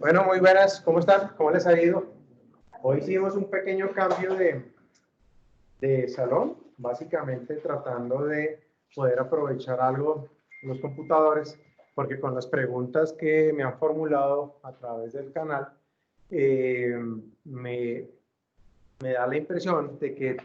Bueno, muy buenas, ¿cómo están? ¿Cómo les ha ido? Hoy hicimos un pequeño cambio de salón, básicamente tratando de poder aprovechar algo los computadores, porque con las preguntas que me han formulado a través del canal, me da la impresión de que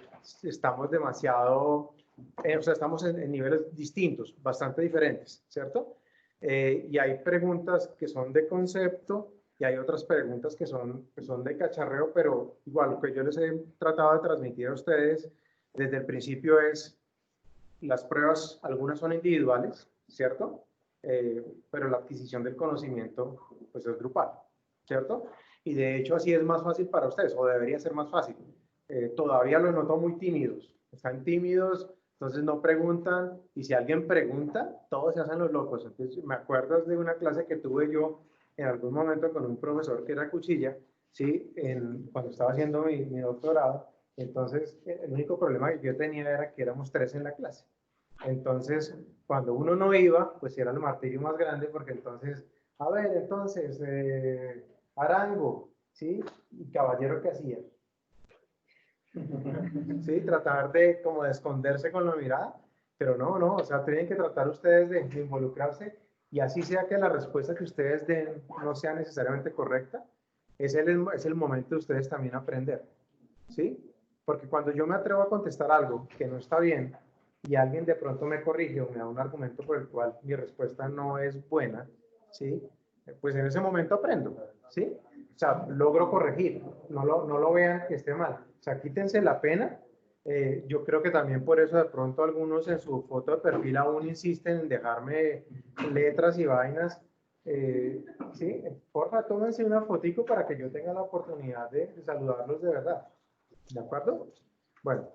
estamos demasiado, o sea, estamos en niveles distintos, bastante diferentes, ¿cierto? Y hay preguntas que son de concepto y hay otras preguntas que son de cacharreo, pero igual lo que yo les he tratado de transmitir a ustedes desde el principio es, las pruebas, algunas son individuales, ¿cierto? Pero la adquisición del conocimiento, pues es grupal, ¿cierto? Y de hecho así es más fácil para ustedes, o debería ser más fácil. Todavía los noto muy tímidos, están tímidos, entonces no preguntan, y si alguien pregunta, todos se hacen los locos. Entonces, me acuerdo de una clase que tuve yo en algún momento con un profesor que era Cuchilla, ¿sí? Cuando estaba haciendo mi doctorado. Entonces, el único problema que yo tenía era que éramos 3 en la clase. Entonces, cuando uno no iba, pues era el martirio más grande, porque entonces, a ver, entonces, Arango, ¿sí? ¿Y caballero qué hacía? Sí, tratar de como de esconderse con la mirada, pero no, o sea, tienen que tratar ustedes de involucrarse, y así sea que la respuesta que ustedes den no sea necesariamente correcta, es el momento de ustedes también aprender, ¿sí? Porque cuando yo me atrevo a contestar algo que no está bien y alguien de pronto me corrige o me da un argumento por el cual mi respuesta no es buena, ¿sí? Pues en ese momento aprendo, ¿sí? O sea, logro corregir, no lo vean que esté mal. O sea, quítense la pena. Yo creo que también por eso de pronto algunos en su foto de perfil aún insisten en dejarme letras y vainas. Sí, porfa, tómense una fotico para que yo tenga la oportunidad de saludarlos de verdad. ¿De acuerdo? Bueno,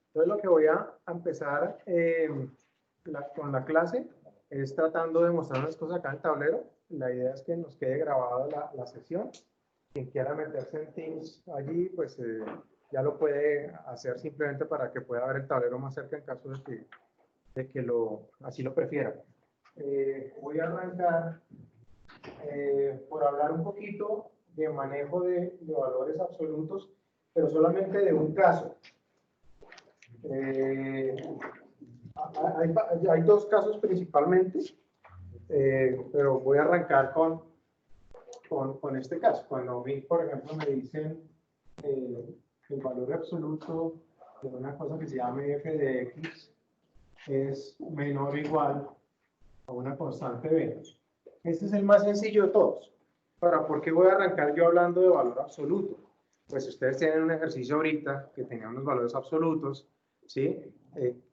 entonces lo que voy a empezar con la clase es tratando de mostrar unas cosas acá en el tablero. La idea es que nos quede grabada la sesión. Quien quiera meterse en Teams allí, pues ya lo puede hacer simplemente para que pueda ver el tablero más cerca en caso de que así lo prefiera. Voy a arrancar por hablar un poquito de manejo de valores absolutos, pero solamente de un caso. Hay 2 casos principalmente, pero voy a arrancar con este caso. Cuando a mí, por ejemplo, me dicen el valor absoluto de una cosa que se llama f de x es menor o igual a una constante b. Este es el más sencillo de todos. Ahora, ¿por qué voy a arrancar yo hablando de valor absoluto? Pues ustedes tienen un ejercicio ahorita que tenía unos valores absolutos, ¿sí?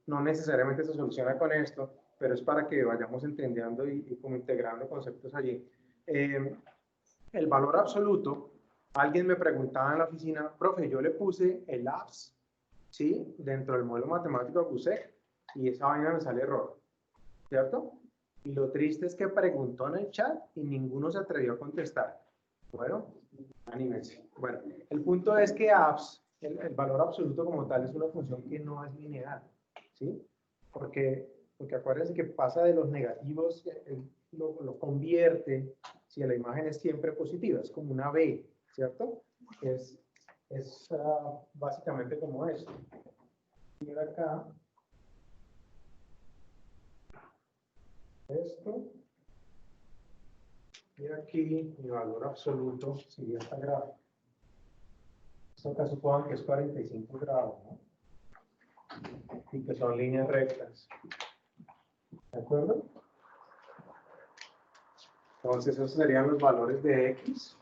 No necesariamente se soluciona con esto, pero es para que vayamos entendiendo y como integrando conceptos allí. El valor absoluto, alguien me preguntaba en la oficina, profe, yo le puse el ABS, ¿sí? Dentro del modelo matemático de GUSEC, y esa vaina me sale error, ¿cierto? Y lo triste es que preguntó en el chat y ninguno se atrevió a contestar. Bueno, anímense. Bueno, el punto es que ABS, el valor absoluto como tal, es una función que no es lineal, ¿sí? Porque acuérdense que pasa de los negativos, lo convierte, si la imagen es siempre positiva, es como una B, ¿cierto? Es básicamente como esto. Mira acá. Esto. Y aquí mi valor absoluto sigue esta gráfica. Esto acá supongan que es 45 grados, ¿no? Y que son líneas rectas. ¿De acuerdo? Entonces esos serían los valores de x.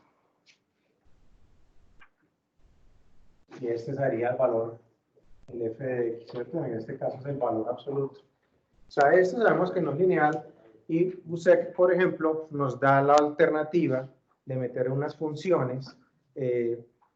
Y este sería el valor, el f de x, ¿cierto? En este caso es el valor absoluto. O sea, esto sabemos que no es lineal. Y GUSEC, por ejemplo, nos da la alternativa de meter unas funciones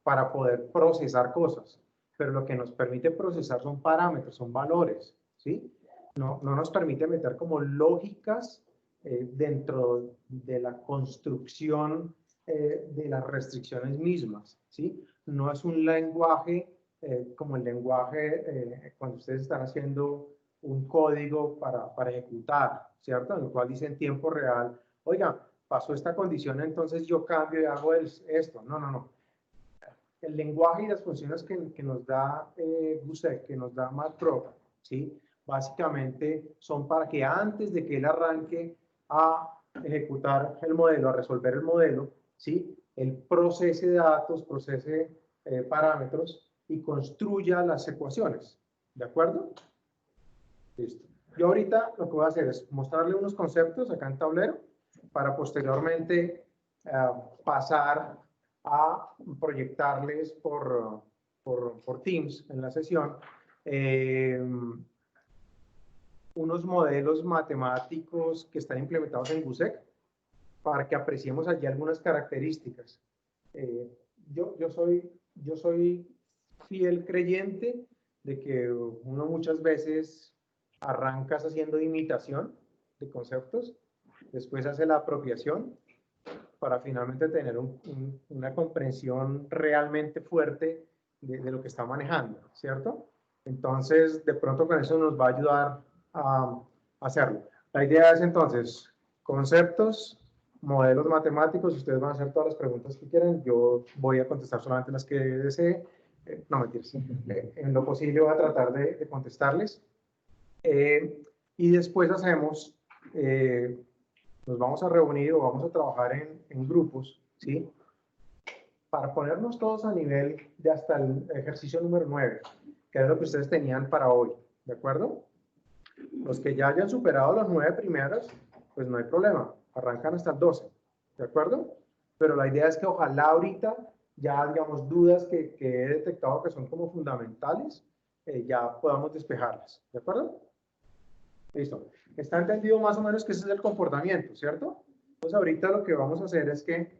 para poder procesar cosas. Pero lo que nos permite procesar son parámetros, son valores, ¿sí? No nos permite meter como lógicas dentro de la construcción de las restricciones mismas, ¿sí? No es un lenguaje como el lenguaje cuando ustedes están haciendo un código para ejecutar, ¿cierto? En el cual dice en tiempo real, oiga, pasó esta condición, entonces yo cambio y hago esto. No, no, no. El lenguaje y las funciones que nos da GUSEC, que nos da Matprop, ¿sí? Básicamente son para que antes de que él arranque a ejecutar el modelo, a resolver el modelo, ¿sí? Él procese datos, procese parámetros y construya las ecuaciones. ¿De acuerdo? Listo. Yo ahorita lo que voy a hacer es mostrarle unos conceptos acá en tablero para posteriormente pasar a proyectarles por Teams en la sesión unos modelos matemáticos que están implementados en GUSEC para que apreciemos allí algunas características. Yo soy fiel creyente de que uno muchas veces arrancas haciendo imitación de conceptos, después hace la apropiación para finalmente tener una comprensión realmente fuerte de lo que está manejando, ¿cierto? Entonces, de pronto con eso nos va a ayudar a hacerlo. La idea es entonces, conceptos, modelos matemáticos, ustedes van a hacer todas las preguntas que quieran, yo voy a contestar solamente las que desee, no mentiras, en lo posible voy a tratar de contestarles. Y después hacemos, nos vamos a reunir o vamos a trabajar en grupos, ¿sí? Para ponernos todos a nivel de hasta el ejercicio número 9, que es lo que ustedes tenían para hoy, ¿de acuerdo? Los que ya hayan superado las 9 primeras, pues no hay problema, arrancan hasta el 12, ¿de acuerdo? Pero la idea es que ojalá ahorita ya, digamos, dudas que he detectado que son como fundamentales, ya podamos despejarlas, ¿de acuerdo? Listo. Está entendido más o menos que ese es el comportamiento, ¿cierto? Entonces ahorita lo que vamos a hacer es que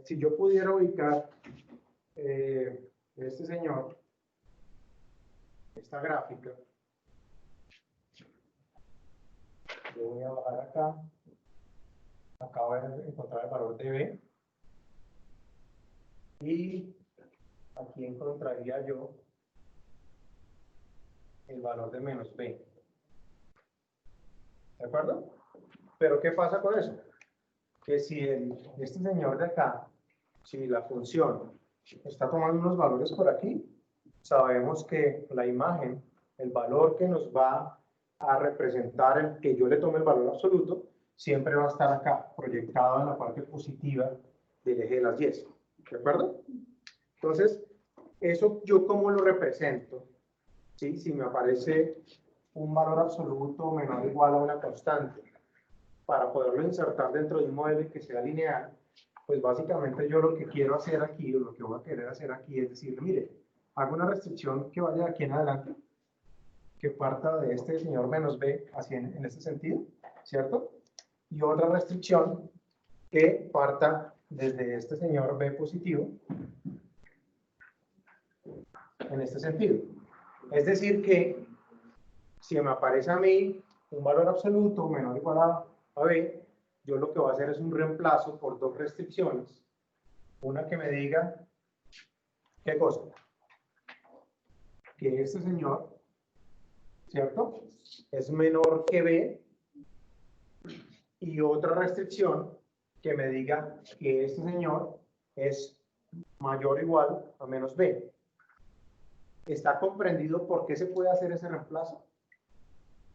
si yo pudiera ubicar este señor, esta gráfica, yo voy a bajar acá, acabo de encontrar el valor de B, y aquí encontraría yo el valor de menos B. ¿De acuerdo? Pero ¿qué pasa con eso? Que si este señor de acá, si la función está tomando unos valores por aquí, sabemos que la imagen, el valor que nos va a representar el que yo le tome el valor absoluto, siempre va a estar acá, proyectado en la parte positiva del eje de las 10. ¿De acuerdo? Entonces, eso yo cómo lo represento, ¿sí? Si me aparece un valor absoluto menor o igual a una constante, para poderlo insertar dentro de un modelo que sea lineal, pues básicamente yo lo que quiero hacer aquí, o lo que voy a querer hacer aquí es decir, mire, hago una restricción que vaya de aquí en adelante, que parta de este señor menos B así en este sentido, ¿cierto? Y otra restricción que parta desde este señor B positivo en este sentido. Es decir que si me aparece a mí un valor absoluto menor o igual a B, yo lo que voy a hacer es un reemplazo por dos restricciones. Una que me diga, ¿qué cosa? Que este señor, ¿cierto? Es menor que B, y otra restricción que me diga que este señor es mayor o igual a menos B. ¿Está comprendido por qué se puede hacer ese reemplazo?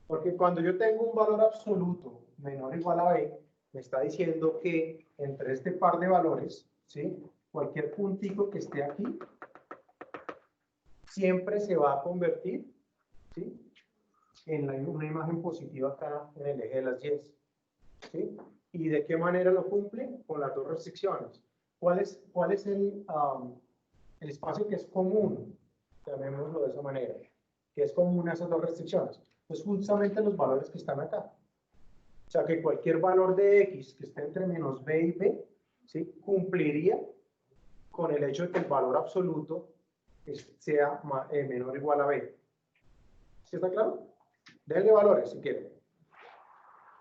Porque cuando yo tengo un valor absoluto menor o igual a B, me está diciendo que entre este par de valores, ¿sí? Cualquier puntico que esté aquí, siempre se va a convertir, ¿sí? En una imagen positiva acá en el eje de las 10. ¿Sí? ¿Y de qué manera lo cumple? Con las dos restricciones. ¿Cuál es el espacio que es común? Llamémoslo de esa manera. Que es común a esas dos restricciones. Pues justamente los valores que están acá. O sea que cualquier valor de X que esté entre menos B y B, ¿sí? Cumpliría con el hecho de que el valor absoluto sea menor o igual a B. ¿Sí está claro? Denle valores si quieren.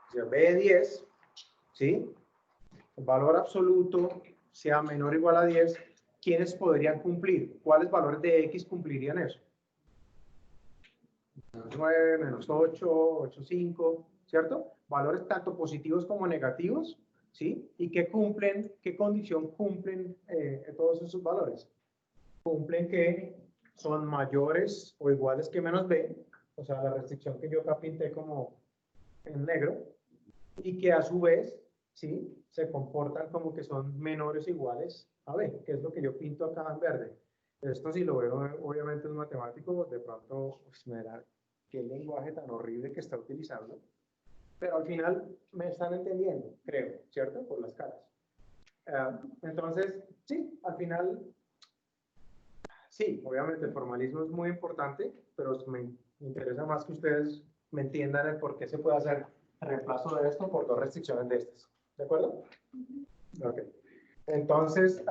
O sea, B de 10, ¿sí? El valor absoluto sea menor o igual a 10, ¿quiénes podrían cumplir? ¿Cuáles valores de X cumplirían eso? Menos 9, menos 8, 8,5, ¿cierto? Valores tanto positivos como negativos, ¿sí? ¿Y qué cumplen, qué condición cumplen todos esos valores? Cumplen que son mayores o iguales que menos b, o sea, la restricción que yo acá pinté como en negro, y que a su vez, ¿sí? Se comportan como que son menores o iguales a b, que es lo que yo pinto acá en verde. Esto si lo veo, obviamente, un matemático, de pronto pues, me da qué lenguaje tan horrible que está utilizando, pero al final me están entendiendo, creo, ¿cierto? Por las caras. Entonces, sí, al final, sí, obviamente el formalismo es muy importante, pero me interesa más que ustedes me entiendan el por qué se puede hacer reemplazo de esto por dos restricciones de estas. ¿De acuerdo? Ok. Entonces,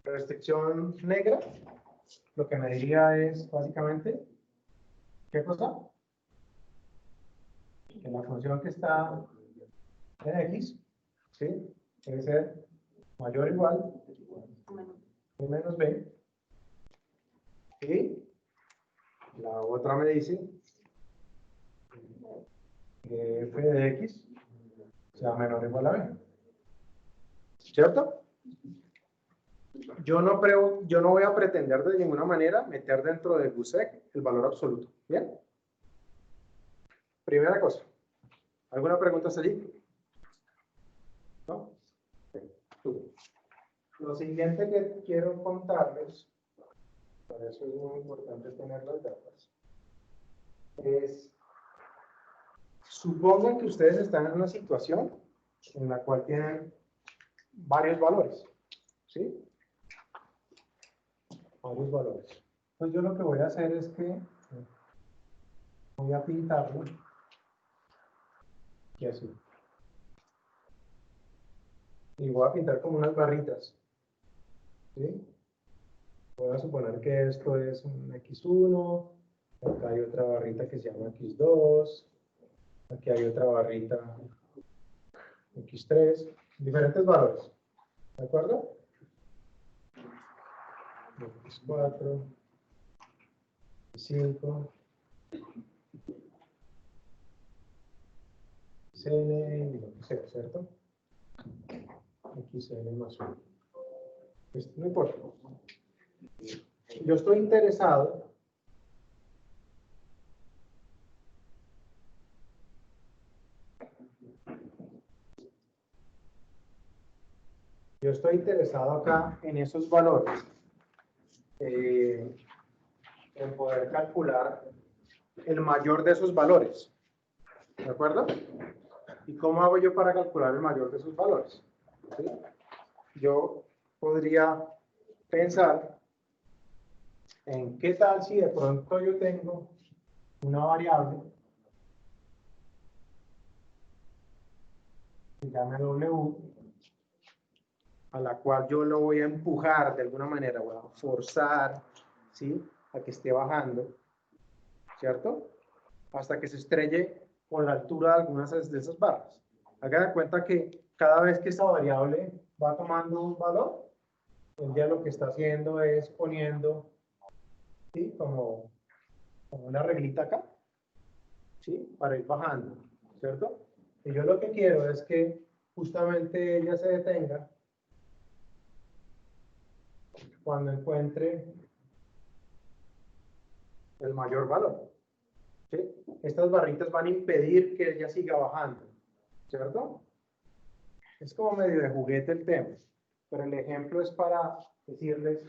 restricción negra, lo que me diría es básicamente, ¿qué cosa? Que la función que está en X, ¿sí? Debe ser mayor o igual a menos b. Y la otra me dice que f de x sea menor o igual a b. ¿Cierto? Yo no voy a pretender de ninguna manera meter dentro de GUSEC el valor absoluto. ¿Bien? Primera cosa. ¿Alguna pregunta hasta allí? ¿No? Tú. Lo siguiente que quiero contarles, por eso es muy importante tener las datas, es, supongan que ustedes están en una situación en la cual tienen varios valores, ¿sí? Varios valores. Pues yo lo que voy a hacer es que voy a pintarlo y así. Y voy a pintar como unas barritas, ¿sí? Voy a suponer que esto es un X1, acá hay otra barrita que se llama X2, aquí hay otra barrita X3, diferentes valores, ¿de acuerdo? X4, X5, XN y lo que sea, ¿cierto? XN más 1. Esto no importa. Yo estoy interesado acá en esos valores, en poder calcular el mayor de esos valores, ¿de acuerdo? ¿Y cómo hago yo para calcular el mayor de esos valores? ¿Sí? Yo podría pensar en qué tal si de pronto yo tengo una variable que se llame W, a la cual yo lo voy a empujar de alguna manera, voy a forzar, ¿sí? A que esté bajando, ¿cierto? Hasta que se estrelle con la altura de algunas de esas barras. Hagan de cuenta que cada vez que esa variable va tomando un valor, el día lo que está haciendo es poniendo, ¿sí? Como una reglita acá, ¿sí? Para ir bajando, ¿cierto? Y yo lo que quiero es que justamente ella se detenga cuando encuentre el mayor valor, ¿sí? Estas barritas van a impedir que ella siga bajando, ¿cierto? Es como medio de juguete el tema, pero el ejemplo es para decirles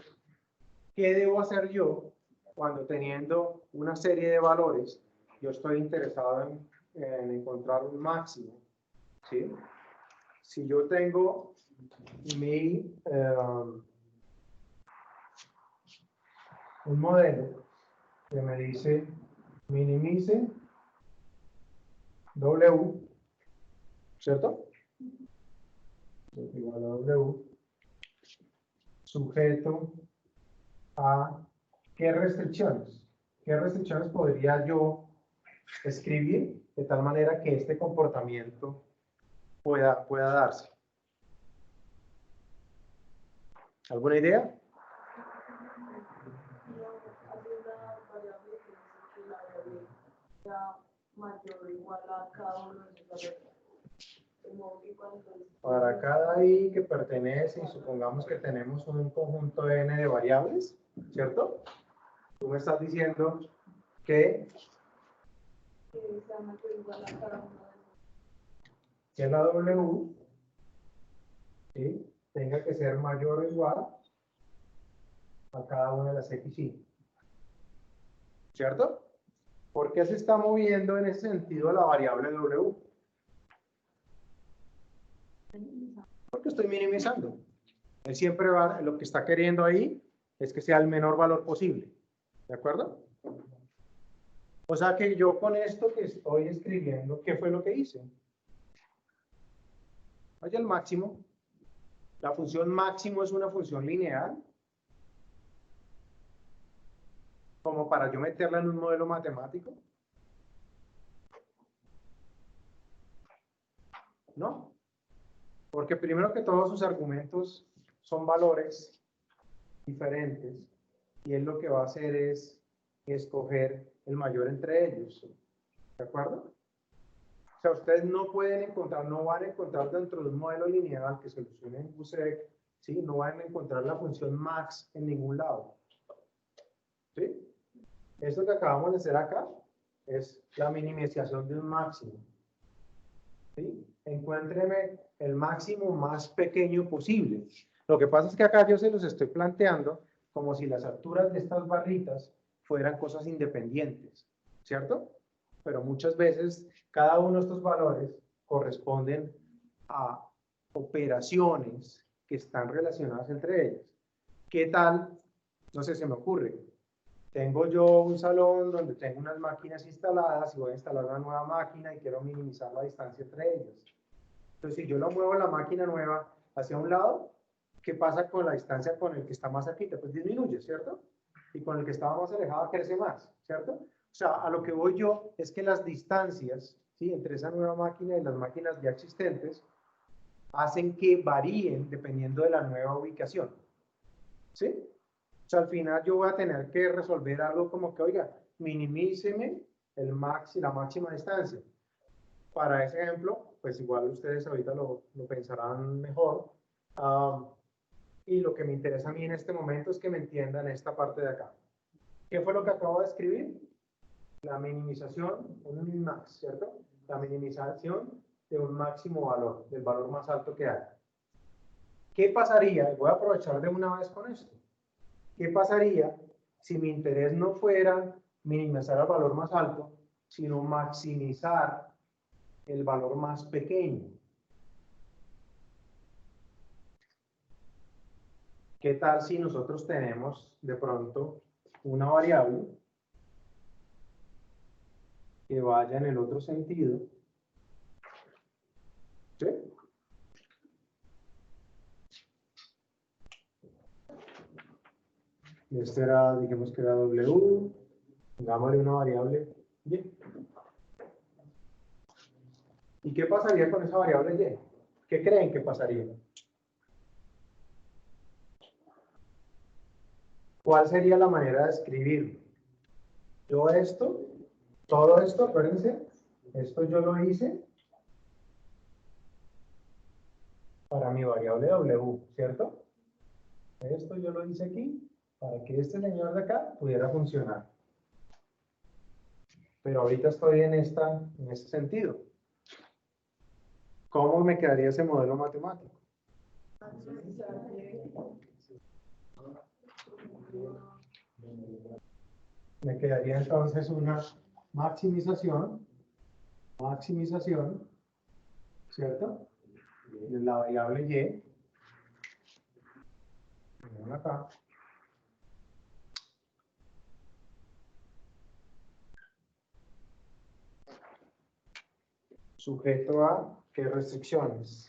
qué debo hacer yo cuando teniendo una serie de valores, yo estoy interesado en encontrar un máximo, ¿sí? Si yo tengo un modelo que me dice minimice W, ¿cierto? Igual a W, sujeto a qué restricciones. ¿Qué restricciones podría yo escribir de tal manera que este comportamiento pueda darse? ¿Alguna idea? Mayor o igual a cada uno de los valores. Para cada i que pertenece, y supongamos que tenemos un conjunto n de variables, ¿cierto? Tú me estás diciendo que sea mayor o igual a cada uno de los. que la w, ¿sí?, tenga que ser mayor o igual a cada una de las x, y, ¿cierto? ¿Por qué se está moviendo en ese sentido la variable w? Porque estoy minimizando. Él siempre va, lo que está queriendo ahí es que sea el menor valor posible. ¿De acuerdo? O sea que yo con esto que estoy escribiendo, ¿qué fue lo que hice? Oye, el máximo. La función máximo es una función lineal. Como para yo meterla en un modelo matemático. ¿No? Porque primero que todo sus argumentos son valores diferentes y él lo que va a hacer es escoger el mayor entre ellos. ¿De acuerdo? O sea, ustedes no pueden encontrar, no van a encontrar dentro de un modelo lineal que solucione en USEC, ¿sí? No van a encontrar la función max en ningún lado. ¿Sí? Esto que acabamos de hacer acá es la minimización de un máximo. ¿Sí? Encuéntreme el máximo más pequeño posible. Lo que pasa es que acá yo se los estoy planteando como si las alturas de estas barritas fueran cosas independientes, ¿cierto? Pero muchas veces cada uno de estos valores corresponden a operaciones que están relacionadas entre ellas. ¿Qué tal? No sé, se me ocurre. Tengo yo un salón donde tengo unas máquinas instaladas y voy a instalar una nueva máquina y quiero minimizar la distancia entre ellas. Entonces, si yo lo muevo la máquina nueva hacia un lado, ¿qué pasa con la distancia con el que está más cerquita? Pues disminuye, ¿cierto? Y con el que estaba más alejado crece más, ¿cierto? O sea, a lo que voy yo es que las distancias, ¿sí?, entre esa nueva máquina y las máquinas ya existentes hacen que varíen dependiendo de la nueva ubicación, ¿sí? O sea, al final yo voy a tener que resolver algo como que, oiga, minimíceme la máxima distancia. Para ese ejemplo, pues igual ustedes ahorita lo pensarán mejor. Y lo que me interesa a mí en este momento es que me entiendan esta parte de acá. ¿Qué fue lo que acabo de escribir? La minimización, un min-max, ¿cierto? La minimización de un máximo valor, del valor más alto que hay. ¿Qué pasaría? Voy a aprovechar de una vez con esto. ¿Qué pasaría si mi interés no fuera minimizar el valor más alto, sino maximizar el valor más pequeño? ¿Qué tal si nosotros tenemos de pronto una variable que vaya en el otro sentido? ¿Sí? Este era, dijimos que era W, pongámosle una variable Y. ¿Y qué pasaría con esa variable Y? ¿Qué creen que pasaría? ¿Cuál sería la manera de escribirlo? Yo esto, todo esto, acuérdense, esto yo lo hice para mi variable W, ¿cierto? Esto yo lo hice aquí para que este señor de acá pudiera funcionar. Pero ahorita estoy en este sentido. ¿Cómo me quedaría ese modelo matemático? Me quedaría entonces una maximización, ¿cierto? De la variable Y. Miren acá. Sujeto a qué restricciones.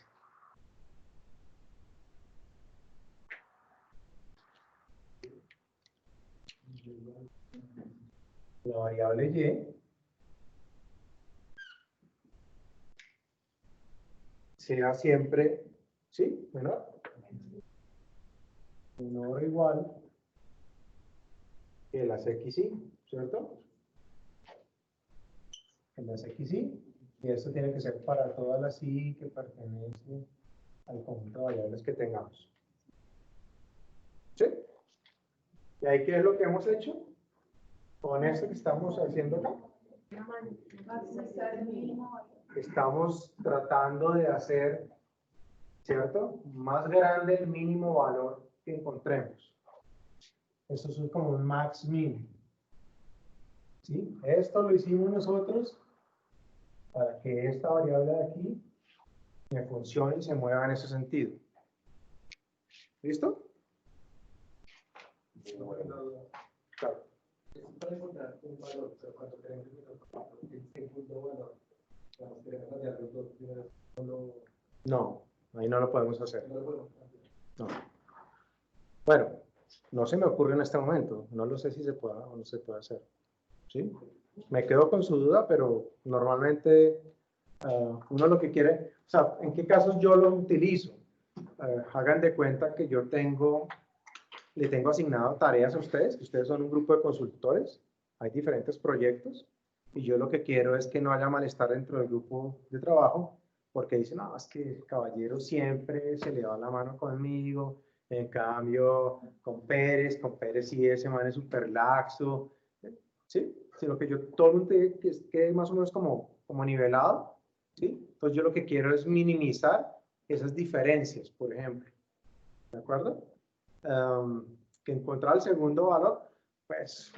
La variable Y sea siempre, ¿sí? Menor. menor o igual que las XY, ¿cierto? Que las XY, y esto tiene que ser para todas las Y que pertenecen al conjunto de variables que tengamos. ¿Sí? ¿Y ahí qué es lo que hemos hecho? Con esto que estamos haciendo acá. Maximizar el mínimo. Estamos tratando de hacer, ¿cierto? Más grande el mínimo valor que encontremos. Eso es como un max min. ¿Sí? Esto lo hicimos nosotros para que esta variable de aquí me funcione y se mueva en ese sentido. ¿Listo? Claro. Para encontrar un valor, pero cuando queremos encontrar el segundo valor, cuando queremos hallar los dos primeros, No, ahí no lo podemos hacer. no lo podemos hacer. No. Bueno, no se me ocurre en este momento. No lo sé si se puede o no se puede hacer. ¿Sí? Me quedo con su duda, pero normalmente uno lo que quiere, o sea, ¿en qué casos yo lo utilizo? Hagan de cuenta que yo le tengo asignado tareas a ustedes, que ustedes son un grupo de consultores, hay diferentes proyectos, y yo lo que quiero es que no haya malestar dentro del grupo de trabajo, porque dicen, no, es que el caballero siempre se le va la mano conmigo, en cambio, con Pérez sí, ese man es súper laxo, ¿sí? Sino que yo todo el mundo quede más o menos como nivelado, ¿sí? Entonces yo lo que quiero es minimizar esas diferencias, por ejemplo, ¿de acuerdo? Que encontrar el segundo valor, pues,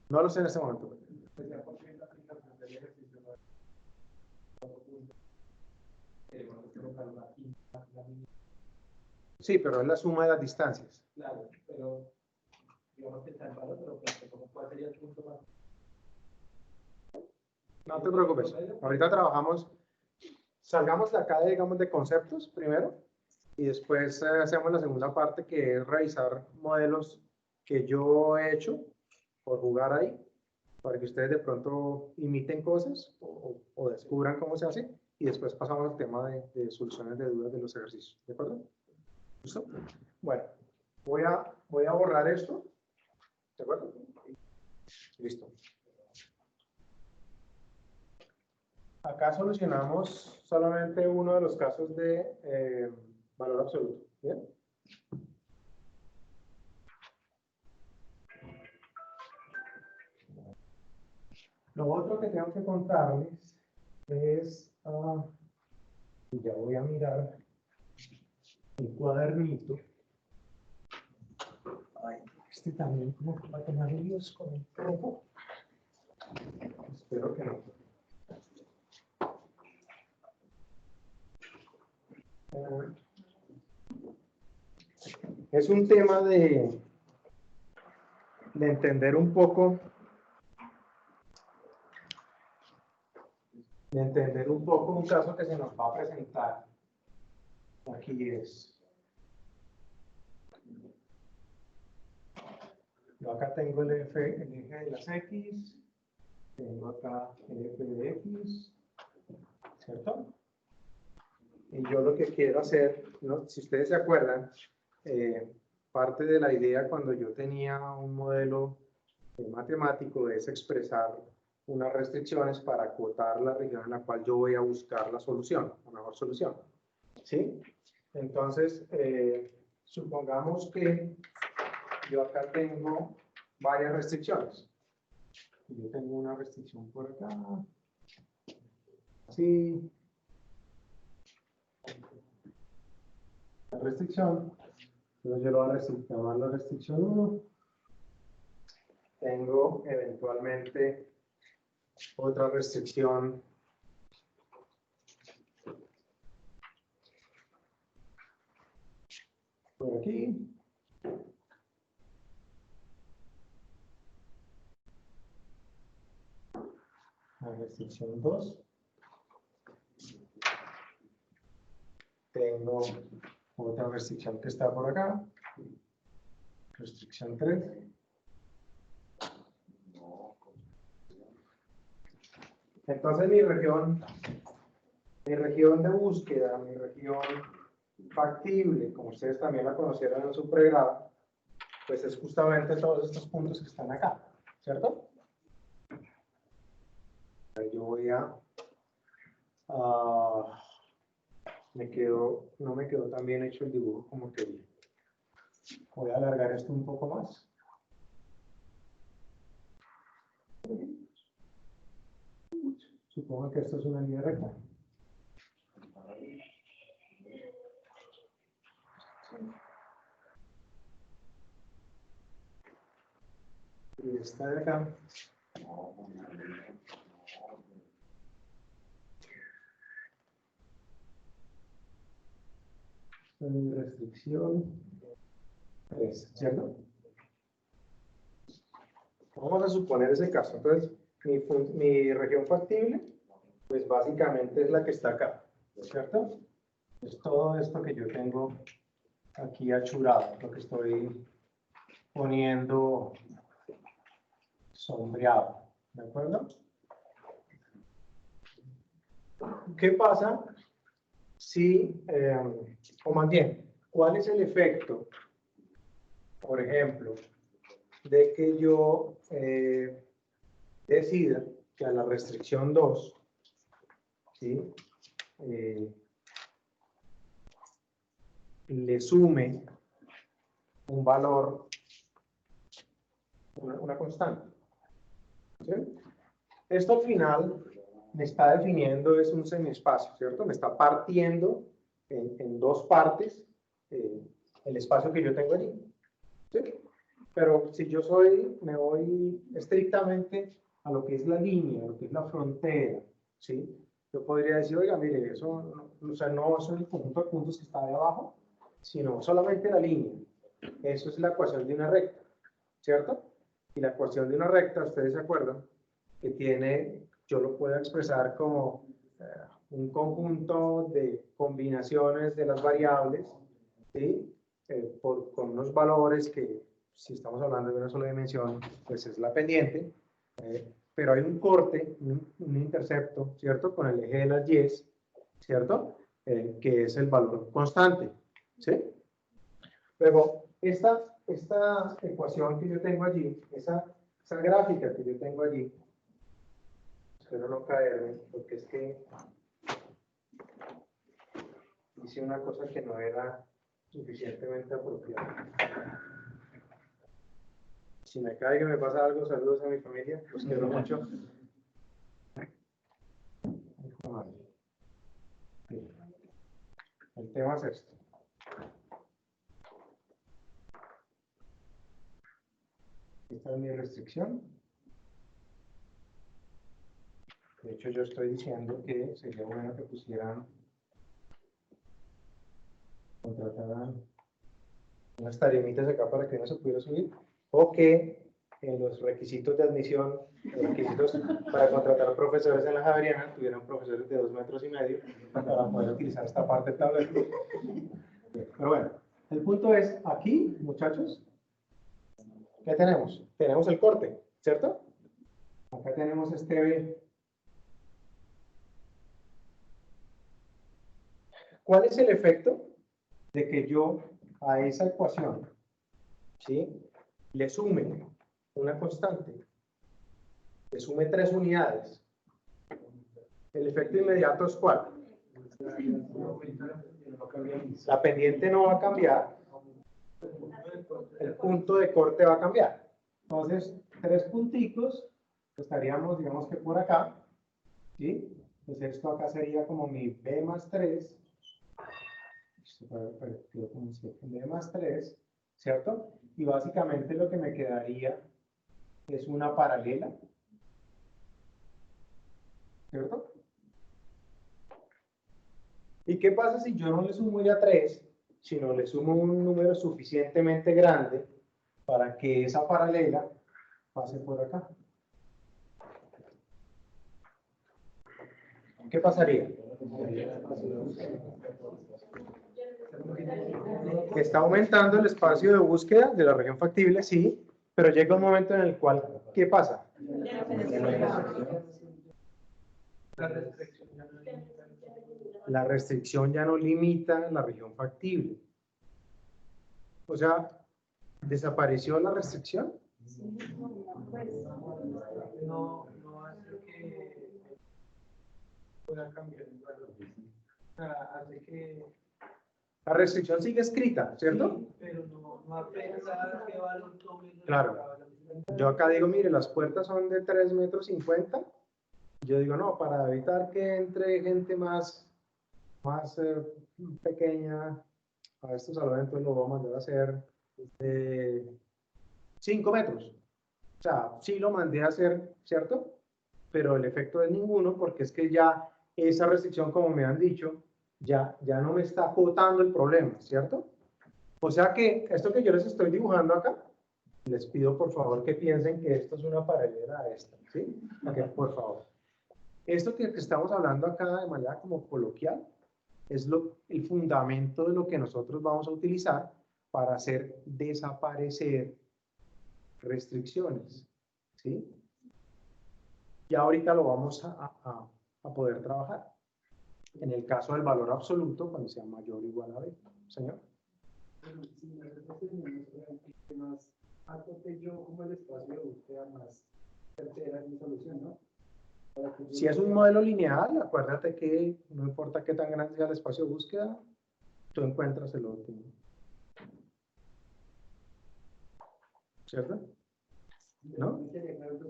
no lo sé en este momento. Pues ya porque la aplicación del ejercicio no queremos colocar la mínima. Sí, pero es la suma de las distancias. Claro, pero digamos que está el valor, pero pues, ¿cuál sería el punto más? No te preocupes. Ahorita trabajamos, salgamos de acá, digamos, de conceptos primero, y después hacemos la segunda parte, que es revisar modelos que yo he hecho por jugar ahí, para que ustedes de pronto imiten cosas o descubran cómo se hace, y después pasamos al tema de soluciones de dudas de los ejercicios. ¿De acuerdo? ¿Listo? Bueno, voy a borrar esto. ¿De acuerdo? Listo. Acá solucionamos solamente uno de los casos de valor absoluto. ¿Bien? Lo otro que tengo que contarles es, y ya voy a mirar mi cuadernito. Ay, este también como que va a tener líos con el rojo. Espero que no. Es un tema de entender un poco, un caso que se nos va a presentar. Aquí es. Yo acá tengo el eje de las X, tengo acá el eje de X, ¿cierto? Y yo lo que quiero hacer, ¿no? Si ustedes se acuerdan, parte de la idea cuando yo tenía un modelo matemático es expresar unas restricciones para acotar la región en la cual yo voy a buscar la solución, la mejor solución. ¿Sí? Entonces, supongamos que yo acá tengo varias restricciones. Yo tengo una restricción por acá. Sí. La restricción. Entonces yo lo voy a llamar la restricción 1. Tengo eventualmente otra restricción por aquí. La restricción 2. Tengo otra restricción que está por acá. Restricción 3. Entonces mi región de búsqueda, mi región factible, como ustedes también la conocieron en su pregrado, pues es justamente todos estos puntos que están acá, ¿cierto? Yo voy a... no me quedó tan bien hecho el dibujo como quería. Voy a alargar esto un poco más. Supongo que esto es una línea recta. Y esta de acá. Restricción 3, ¿cierto? Vamos a suponer ese caso. Entonces, mi región factible, pues básicamente es la que está acá, ¿cierto? Es todo esto que yo tengo aquí achurado, lo que estoy poniendo sombreado, ¿de acuerdo? ¿Qué pasa si, o más bien, cuál es el efecto, por ejemplo, de que yo decida que a la restricción 2, ¿sí? Le sume un valor, una constante, ¿sí? Esto al final me está definiendo, es un semiespacio, ¿cierto? Me está partiendo en dos partes el espacio que yo tengo allí, ¿sí? Pero si yo me voy estrictamente a lo que es la línea, a lo que es la frontera, ¿sí? Yo podría decir, oiga, mire, eso, o sea, no es el conjunto de puntos que está de abajo, sino solamente la línea. Eso es la ecuación de una recta, ¿cierto? Y la ecuación de una recta, ustedes se acuerdan, que tiene, yo lo puedo expresar como un conjunto de combinaciones de las variables, ¿sí? Con unos valores que, si estamos hablando de una sola dimensión, pues es la pendiente, pero hay un corte, un intercepto, ¿cierto? Con el eje de las y, ¿cierto? Que es el valor constante, ¿sí? Luego, esta ecuación que yo tengo allí, esa gráfica que yo tengo allí, espero no caerme, porque es que hice una cosa que no era suficientemente apropiada. Si me cae que me pasa algo, saludos a mi familia, los quiero mucho. El tema es esto. Esta es mi restricción. De hecho, yo estoy diciendo que sería bueno que pusieran, contrataran unas tarimitas acá para que no se pudiera subir, o que en los requisitos de admisión, los requisitos para contratar profesores en la Javeriana, tuvieran profesores de 2,5 metros para poder utilizar esta parte del tablero. Pero bueno, el punto es, aquí, muchachos, ¿qué tenemos? Tenemos el corte, ¿cierto? Acá tenemos este B. ¿Cuál es el efecto de que yo a esa ecuación, ¿sí?, le sume una constante, le sume 3 unidades? El efecto inmediato es ¿cuál? La pendiente no va a cambiar, el punto de corte va a cambiar. Entonces, 3 punticos, estaríamos, digamos que por acá, ¿sí? Entonces esto acá sería como mi B más 3, B más 3, ¿cierto? Y básicamente lo que me quedaría es una paralela, ¿cierto? ¿Y qué pasa si yo no le sumo ya 3, sino le sumo un número suficientemente grande para que esa paralela pase por acá? ¿Qué pasaría? Está aumentando el espacio de búsqueda de la región factible, sí, pero llega un momento en el cual, ¿qué pasa? la restricción ya no limita la región factible. O sea, ¿desapareció la restricción? No hace que pueda cambiar el valor. O sea, hace que La restricción sigue escrita, ¿cierto? sí, pero no apenas qué valor tome. Claro. Yo acá digo, mire, las puertas son de 3,50 m. Yo digo, no, para evitar que entre gente más pequeña a estos salones, entonces lo vamos a mandar a hacer de 5 metros. O sea, sí lo mandé a hacer, ¿cierto? Pero el efecto es ninguno, porque es que ya esa restricción, como me han dicho, ya no me está acotando el problema, ¿cierto? O sea que esto que yo les estoy dibujando acá, les pido por favor que piensen que esto es una paralela a esta, ¿sí? Ok, por favor. Esto que estamos hablando acá de manera como coloquial es el fundamento de lo que nosotros vamos a utilizar para hacer desaparecer restricciones, ¿sí? Y ahorita lo vamos a poder trabajar. En el caso del valor absoluto, cuando sea mayor o igual a B. Señor. Si nosotros tenemos que más acote yo como el espacio de búsqueda más certera es mi solución, ¿no? Si es un modelo lineal, acuérdate que no importa qué tan grande sea el espacio de búsqueda, tú encuentras el óptimo. ¿Cierto? ¿No?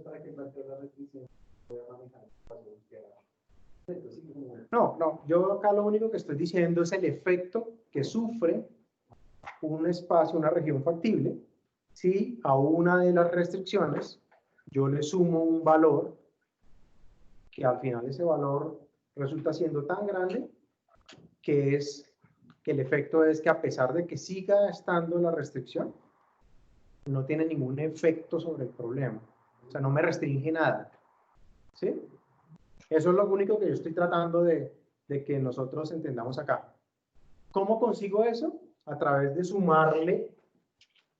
Para que la restricción pueda manejar el espacio de búsqueda. No, yo acá lo único que estoy diciendo es el efecto que sufre un espacio, una región factible, si a una de las restricciones yo le sumo un valor que al final ese valor resulta siendo tan grande que el efecto es que a pesar de que siga estando la restricción, no tiene ningún efecto sobre el problema. O sea, no me restringe nada. ¿Sí? Eso es lo único que yo estoy tratando de que nosotros entendamos acá. ¿Cómo consigo eso? A través de sumarle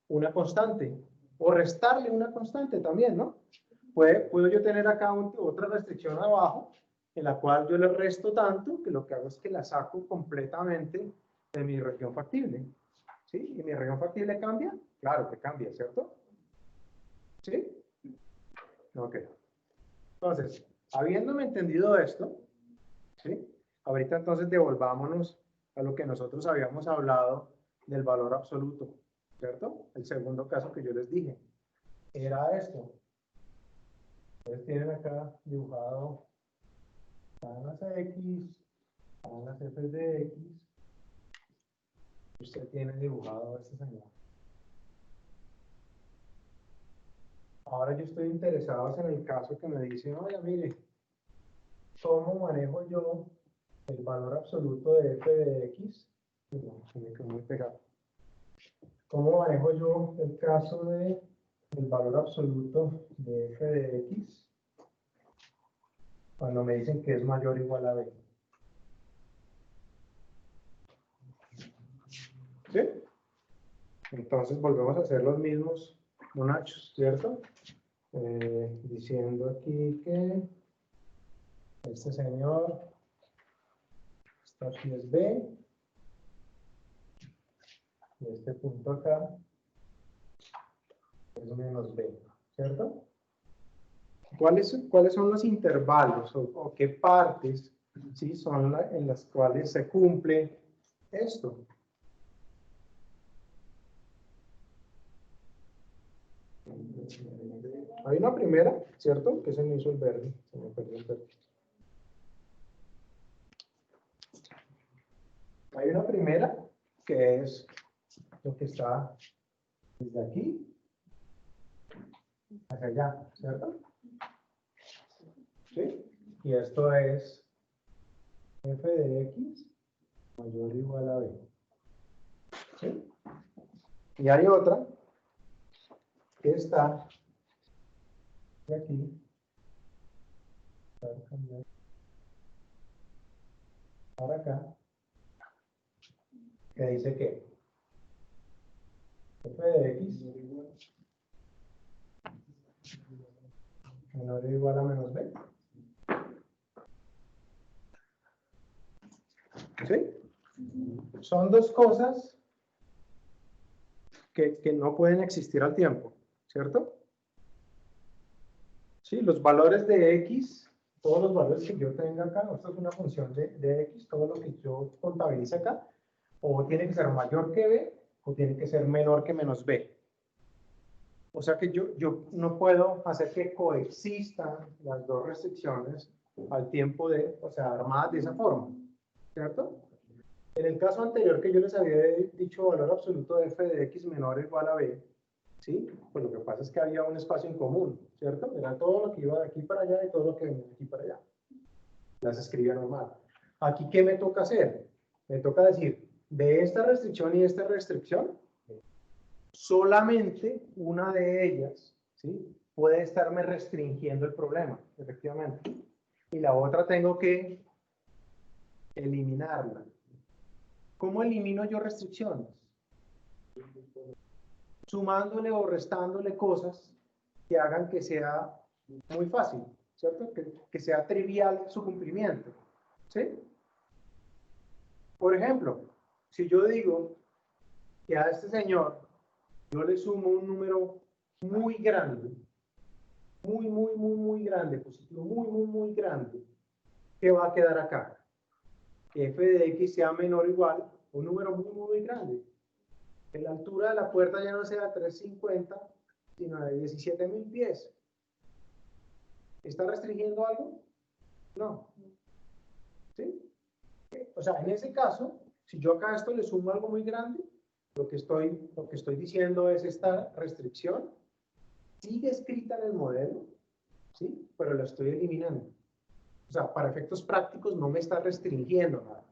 una constante o restarle una constante también, ¿no? Puedo yo tener acá otra restricción abajo en la cual yo le resto tanto que lo que hago es que la saco completamente de mi región factible. ¿Sí? ¿Y mi región factible cambia? Claro que cambia, ¿cierto? ¿Sí? Ok. Entonces, habiéndome entendido esto, ¿sí? Ahorita entonces devolvámonos a lo que nosotros habíamos hablado del valor absoluto, ¿cierto? El segundo caso que yo les dije era esto. Ustedes tienen acá dibujado, están las X, están las F de X. Usted tiene dibujado este señor. Ahora yo estoy interesado en el caso que me dicen, oye, mire, ¿cómo manejo yo el valor absoluto de F de X? No, se me quedó muy pegado. ¿Cómo manejo yo el caso de el valor absoluto de F de X cuando me dicen que es mayor o igual a B? ¿Sí? Entonces volvemos a hacer los mismos monachos, ¿cierto? Diciendo aquí que este señor, esto aquí es B, y este punto acá es menos B, ¿cierto? ¿Cuáles son los intervalos o qué partes, ¿sí? son en las cuales se cumple esto? Hay una primera, ¿cierto? Que se me hizo el verde, se me perdió el verde. Hay una primera que es lo que está desde aquí hacia allá, ¿cierto? ¿Sí? Y esto es f de x mayor o igual a b. ¿Sí? Y hay otra que está de aquí. Para acá. Que dice que f de x menor o igual a menos b. ¿Sí? Son dos cosas que no pueden existir al tiempo, ¿cierto? Sí, los valores de X, todos los valores que yo tenga acá, esto es una función de X, todo lo que yo contabilice acá, o tiene que ser mayor que B, o tiene que ser menor que menos B. O sea que yo no puedo hacer que coexistan las dos restricciones al tiempo o sea, armadas de esa forma, ¿cierto? En el caso anterior que yo les había dicho valor absoluto de f de x menor o igual a b, ¿sí? Pues lo que pasa es que había un espacio en común, ¿cierto? Era todo lo que iba de aquí para allá y todo lo que venía de aquí para allá. Las escribía normal. Aquí, ¿qué me toca hacer? Me toca decir, de esta restricción y esta restricción, solamente una de ellas, ¿sí? Puede estarme restringiendo el problema, efectivamente. Y la otra tengo que eliminarla. ¿Cómo elimino yo restricciones? Sumándole o restándole cosas que hagan que sea muy fácil, ¿cierto? Que sea trivial su cumplimiento, ¿sí? Por ejemplo, si yo digo que a este señor yo le sumo un número muy grande, muy grande, positivo, muy grande, ¿qué va a quedar acá? Que f de x sea menor o igual a un número muy grande. Que la altura de la puerta ya no sea 350, sino de 17.000 pies. ¿Está restringiendo algo? No. ¿Sí? O sea, en ese caso, si yo acá a esto le sumo algo muy grande, lo que estoy diciendo es esta restricción sigue escrita en el modelo, ¿sí? Pero la estoy eliminando. O sea, para efectos prácticos no me está restringiendo nada.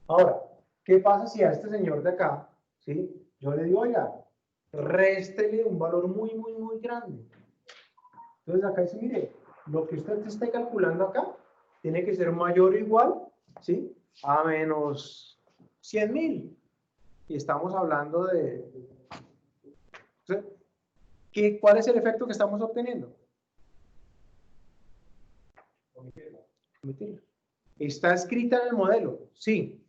Ahora, ¿qué pasa si a este señor de acá, ¿sí? Yo le digo, oiga, réstele un valor muy grande? Entonces acá dice, mire, lo que usted esté calculando acá tiene que ser mayor o igual, ¿sí? A menos 100.000. Y estamos hablando de... ¿Cuál es el efecto que estamos obteniendo? Omitirlo. ¿Está escrita en el modelo? Sí.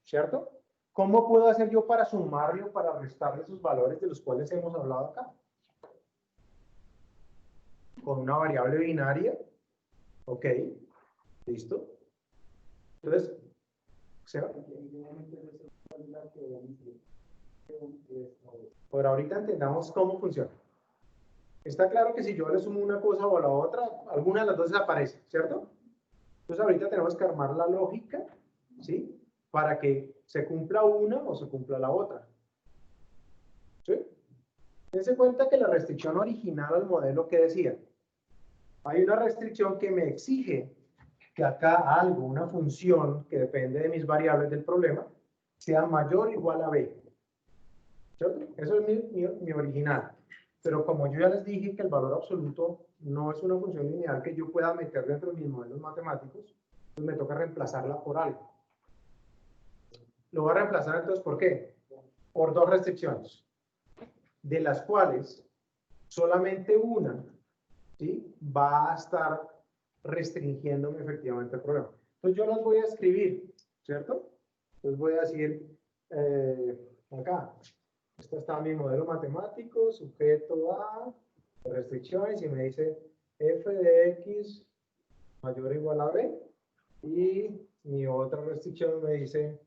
¿Cierto? ¿Cómo puedo hacer yo para sumarle o para restarle esos valores de los cuales hemos hablado acá? Con una variable binaria. Ok. ¿Listo? Entonces, por ahorita entendamos cómo funciona. Está claro que si yo le sumo una cosa o a la otra, alguna de las dos desaparece, ¿cierto? Entonces ahorita tenemos que armar la lógica, ¿sí? Para que se cumpla una o se cumpla la otra. ¿Sí? Dense cuenta que la restricción original al modelo, ¿qué decía? Hay una restricción que me exige que acá algo, una función que depende de mis variables del problema, sea mayor o igual a b. ¿Cierto? Eso es mi original. Pero como yo ya les dije que el valor absoluto no es una función lineal que yo pueda meter dentro de mis modelos matemáticos, pues me toca reemplazarla por algo. Lo voy a reemplazar entonces, ¿por qué? Por dos restricciones, de las cuales solamente una, ¿sí? Va a estar restringiéndome efectivamente el problema. Entonces yo las voy a escribir, ¿cierto? Entonces voy a decir acá, este está mi modelo matemático, sujeto a restricciones y me dice f de x mayor o igual a b, y mi otra restricción me dice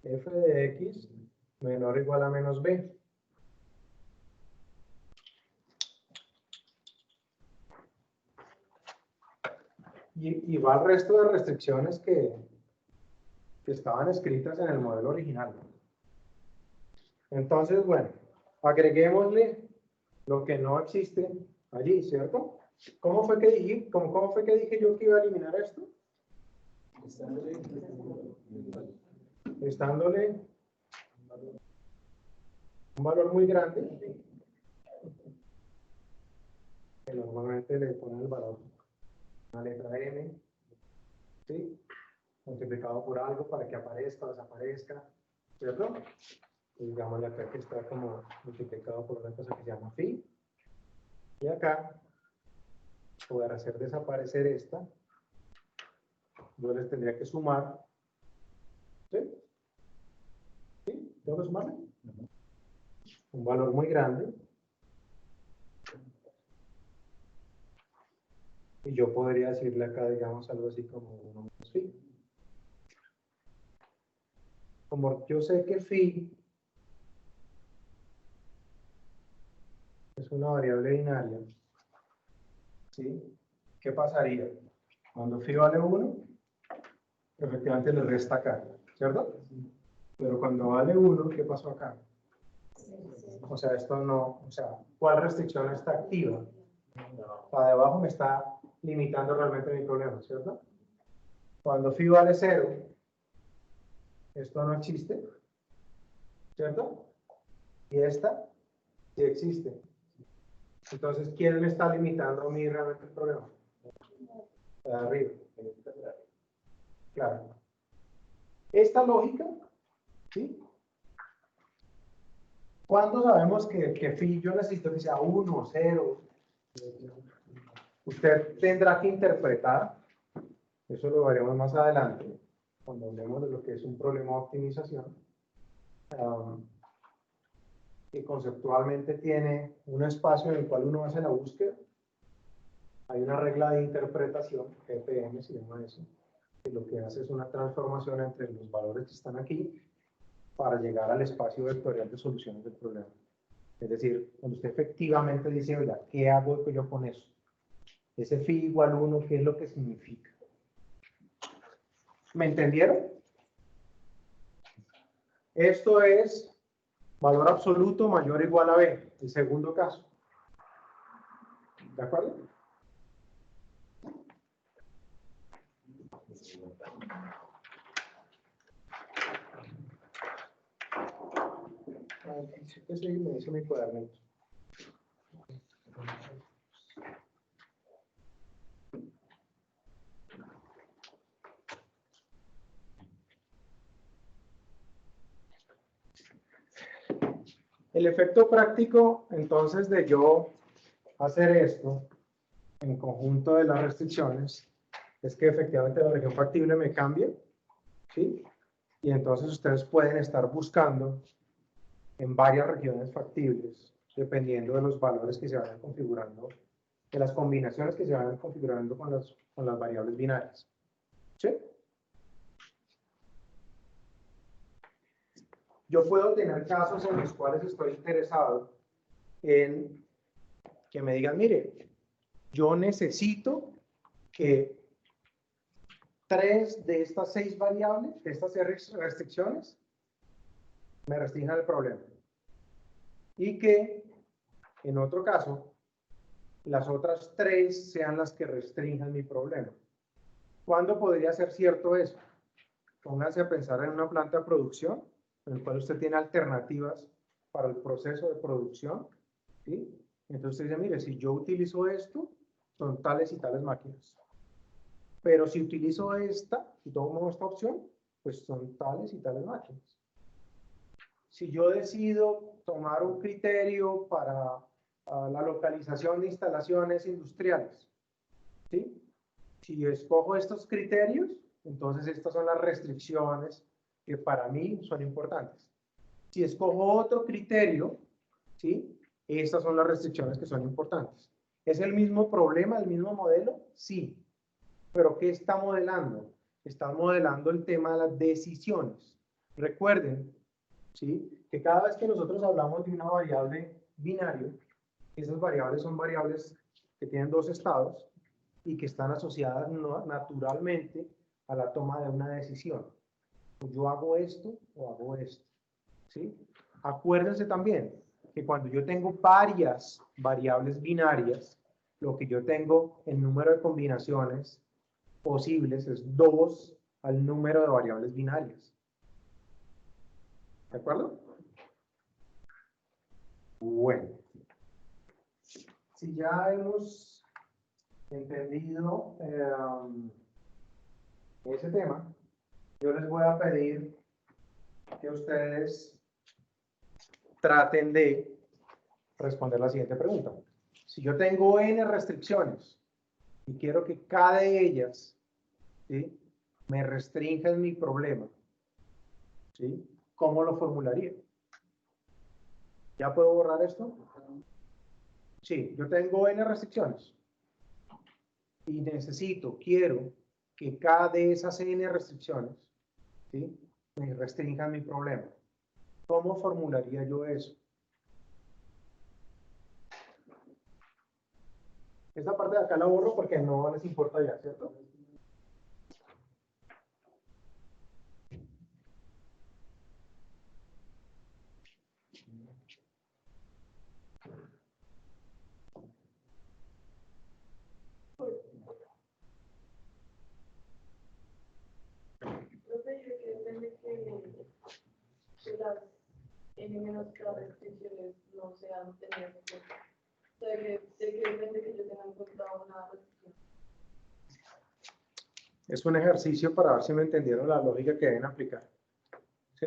f de x menor o igual a menos b. Y va el resto de restricciones que estaban escritas en el modelo original. Entonces, bueno, agreguémosle lo que no existe allí, ¿cierto? ¿Cómo fue que dije yo que iba a eliminar esto? Estándole un valor muy grande, que normalmente le ponen el valor, una letra M, ¿sí? Multiplicado por algo para que aparezca o desaparezca, ¿cierto? Y digamos acá que está como multiplicado por una cosa que se llama phi. Y acá poder hacer desaparecer esta, yo les tendría que sumar. ¿Sí? ¿Sí? ¿Tengo que sumarle? Un valor muy grande. Y yo podría decirle acá, digamos, algo así como 1 menos phi. Como yo sé que phi es una variable binaria, ¿sí? ¿Qué pasaría? Cuando phi vale 1, efectivamente le resta acá, ¿cierto? Pero cuando vale 1, ¿qué pasó acá? O sea, esto no, o sea, ¿cuál restricción está activa? La de abajo me está limitando realmente mi problema, ¿cierto? Cuando phi vale 0, esto no existe, ¿cierto? Y esta sí existe. Entonces, ¿quién me está limitando a mí realmente el problema? La de arriba. Claro. Esta lógica, ¿sí? ¿Cuándo sabemos que phi yo necesito que sea 1, 0? Usted tendrá que interpretar, eso lo veremos más adelante, cuando hablemos de lo que es un problema de optimización, que conceptualmente tiene un espacio en el cual uno hace la búsqueda. Hay una regla de interpretación, GPM se llama eso, que lo que hace es una transformación entre los valores que están aquí para llegar al espacio vectorial de soluciones del problema. Es decir, cuando usted efectivamente dice, oiga, ¿qué hago yo con eso? Ese phi igual 1, ¿qué es lo que significa? ¿Me entendieron? Esto es valor absoluto mayor o igual a b, el segundo caso. ¿De acuerdo? Eso me dice mi cuadernito. El efecto práctico, entonces, de yo hacer esto en conjunto de las restricciones es que efectivamente la región factible me cambie, ¿sí? Y entonces ustedes pueden estar buscando en varias regiones factibles, dependiendo de los valores que se vayan configurando, de las combinaciones que se vayan configurando con las variables binarias. ¿Sí? Yo puedo tener casos en los cuales estoy interesado en que me digan, mire, yo necesito que 3 de estas 6 variables, de estas 6 restricciones, me restrinjan el problema. Y que, en otro caso, las otras 3 sean las que restrinjan mi problema. ¿Cuándo podría ser cierto eso? Pónganse a pensar en una planta de producción, en el cual usted tiene alternativas para el proceso de producción, ¿sí? Entonces usted dice, mire, si yo utilizo esto, son tales y tales máquinas. Pero si utilizo esta, si tomo esta opción, pues son tales y tales máquinas. Si yo decido tomar un criterio para la localización de instalaciones industriales, ¿sí? Si escojo estos criterios, entonces estas son las restricciones que para mí son importantes. Si escojo otro criterio, ¿sí? Estas son las restricciones que son importantes. ¿Es el mismo problema, el mismo modelo? Sí. ¿Pero qué está modelando? Está modelando el tema de las decisiones. Recuerden, ¿sí? Que cada vez que nosotros hablamos de una variable binaria, esas variables son variables que tienen 2 estados y que están asociadas naturalmente a la toma de una decisión. Yo hago esto o hago esto, ¿sí? Acuérdense también que cuando yo tengo varias variables binarias, lo que yo tengo en número de combinaciones posibles es 2 al número de variables binarias. ¿De acuerdo? Bueno. Si ya hemos entendido ese tema, yo les voy a pedir que ustedes traten de responder la siguiente pregunta. Si yo tengo n restricciones, y quiero que cada de ellas, ¿sí?, me restrinja en mi problema, ¿sí? ¿Cómo lo formularía? ¿Ya puedo borrar esto? Sí, yo tengo n restricciones y quiero que cada de esas n restricciones, ¿sí?, me restrinjan mi problema. ¿Cómo formularía yo eso? Esta parte de acá la borro porque no les importa ya, ¿cierto? Profe, yo que depende que las n menos k restricciones no sean tenidas en cuenta. O sea, de que depende que yo tenga en cuenta una restricción. Es un ejercicio para ver si me entendieron la lógica que deben aplicar. ¿Sí?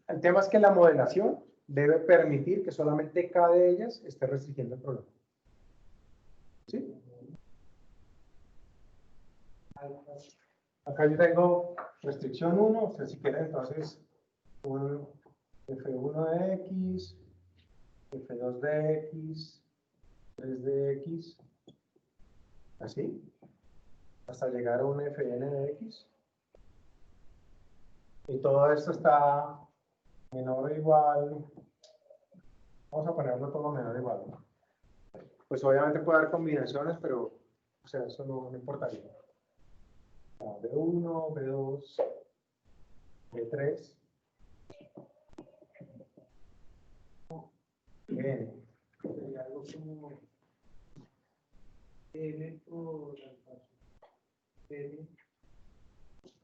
El tema es que la modelación debe permitir que solamente cada de ellas esté restringiendo el problema. ¿Sí? Acá yo tengo restricción 1, o sea, si quieren entonces un f1 de x, f2 de x, 3 de x, así, hasta llegar a un fn de x. Y todo esto está menor o igual, vamos a ponerlo todo menor o igual, ¿no? Pues obviamente puede haber combinaciones, pero o sea, eso no importaría. B1, B2, B3, N. Sería algo como N por N.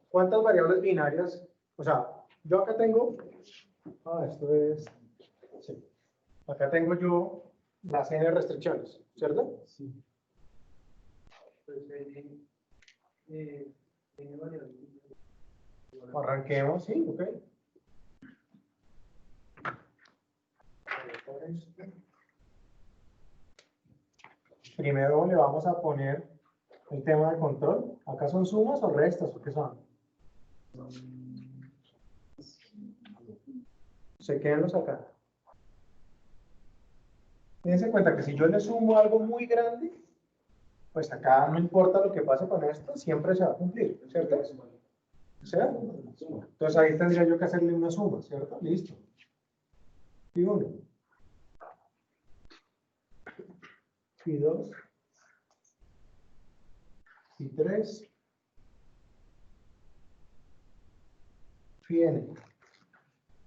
¿Cuántas variables binarias? O sea, yo acá tengo, esto es, sí, acá tengo yo las n restricciones, ¿cierto? Sí. Pues N variables. Arranquemos, sí, ok. Primero le vamos a poner el tema de control. ¿Acá son sumas o restas o qué son? Se quedanlos acá. Dense cuenta que si yo le sumo algo muy grande, pues acá no importa lo que pase con esto, siempre se va a cumplir, ¿cierto? ¿Cierto? Entonces ahí tendría yo que hacerle una suma, ¿cierto? Listo. Y 1. Y 2. Y 3. Y n.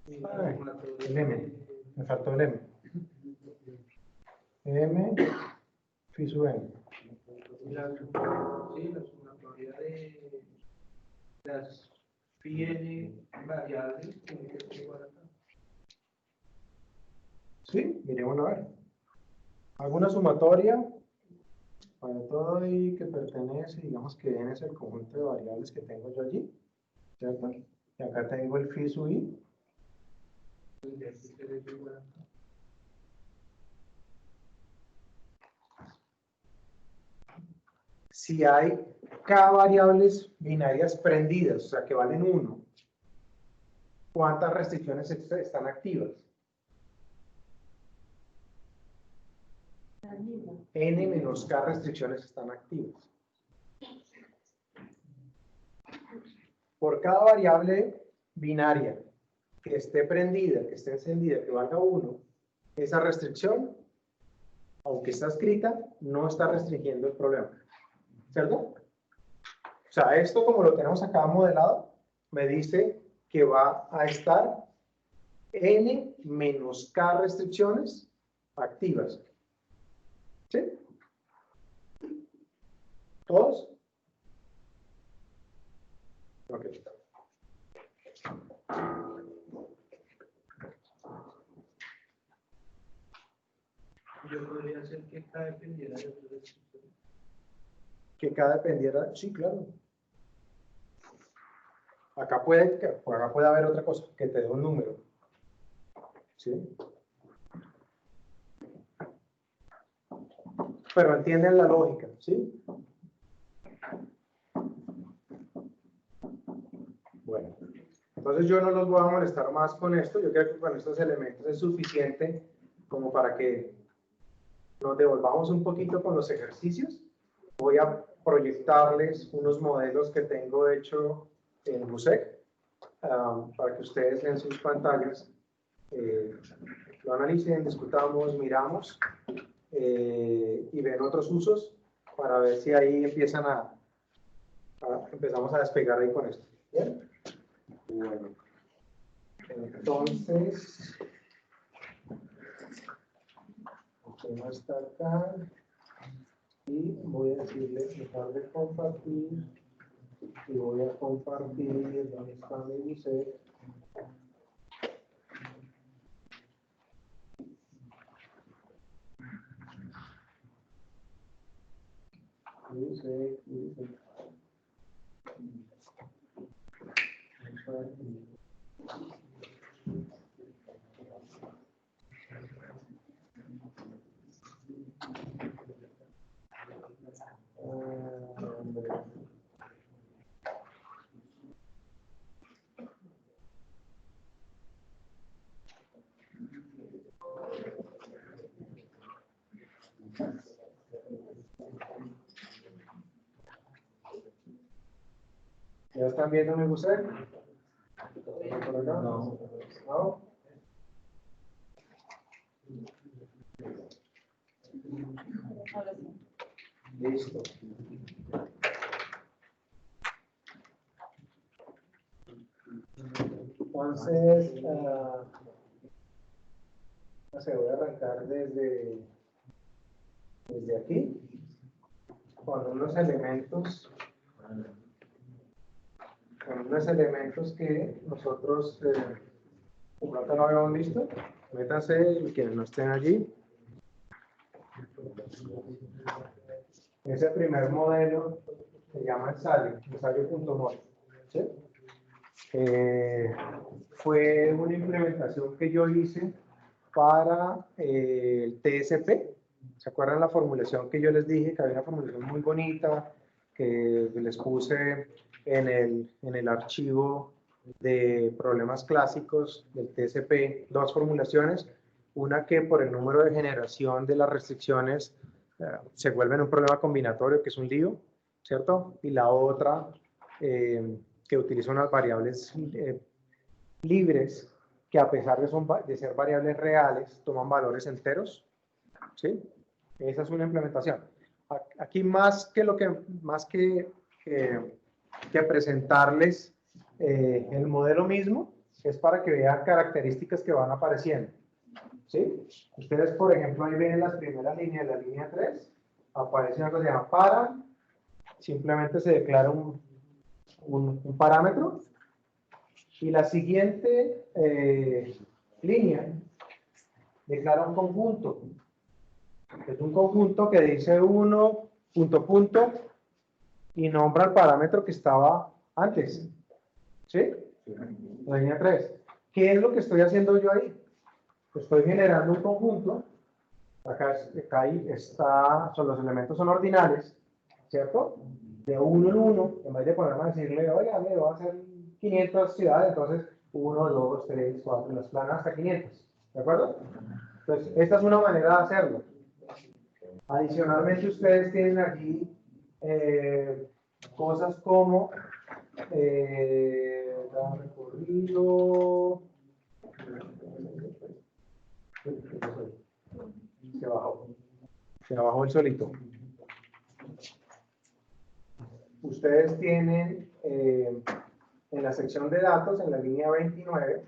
El m. Me faltó el m. M. Phi sub n. La sumatoria de las phi n variables tiene que ser igual acá. Sí, miremos a ver. Alguna sumatoria para todo y que pertenece, digamos que n es el conjunto de variables que tengo yo allí, ¿cierto? Y acá tengo el phi sub i. Tendría que ser eso igual acá. Si hay k variables binarias prendidas, o sea que valen 1, ¿cuántas restricciones están activas? N menos k restricciones están activas. Por cada variable binaria que esté prendida, que esté encendida, que valga 1, esa restricción, aunque está escrita, no está restringiendo el problema. ¿Cierto? O sea, esto como lo tenemos acá modelado, me dice que va a estar n menos k restricciones activas. ¿Sí? ¿Todos? Ok. Yo podría hacer que K dependiera de otra restricción. Que k dependiera, sí, claro. Acá puede haber otra cosa, que te dé un número. ¿Sí? pero entienden la lógica, ¿sí? Bueno, entonces yo no los voy a molestar más con esto. Yo creo que con estos elementos es suficiente como para que nos devolvamos un poquito con los ejercicios. Voy a proyectarles unos modelos que tengo hecho en GUSEC para que ustedes en sus pantallas lo analicen, discutamos, miramos y ven otros usos para ver si ahí empezamos a despegar ahí con esto. ¿Bien? Bueno, entonces, el tema está acá y voy a decirle dejar de compartir y voy a compartir donde está mi GUSEC. ¿Ya están viendo mi GUSEC? ¿Por acá? No. ¿No? Listo. Entonces, no sé, voy a arrancar desde aquí con unos elementos que nosotros de pronto no habíamos visto. Métanse quienes no estén allí. Ese primer modelo se llama ensayo.mol. ¿Sí? Fue una implementación que yo hice para el TSP. ¿Se acuerdan la formulación que yo les dije? Que había una formulación muy bonita que les puse en el archivo de problemas clásicos del TSP, dos formulaciones, una que por el número de generación de las restricciones se vuelve un problema combinatorio, que es un lío, ¿cierto? Y la otra que utiliza unas variables libres que a pesar de ser variables reales, toman valores enteros, ¿sí? Esa es una implementación. Aquí más que presentarles el modelo mismo, es para que vean características que van apareciendo, ¿sí? Ustedes, por ejemplo, ahí ven en las primeras líneas, la línea 3, aparece una cosa que se llama para, simplemente se declara un parámetro, y la siguiente línea declara un conjunto. Es un conjunto que dice 1, punto, y nombra el parámetro que estaba antes. ¿Sí? La línea 3. ¿Qué es lo que estoy haciendo yo ahí? Pues estoy generando un conjunto. Acá los elementos son ordinales, ¿cierto? De 1 en 1, en vez de ponerme a decirle, oiga, me voy a hacer 500 ciudades, entonces 1, 2, 3, 4, las planas hasta 500. ¿De acuerdo? Entonces, esta es una manera de hacerlo. Adicionalmente, ustedes tienen aquí cosas como recorrido. Se bajó el solito. Ustedes tienen en la sección de datos, en la línea 29,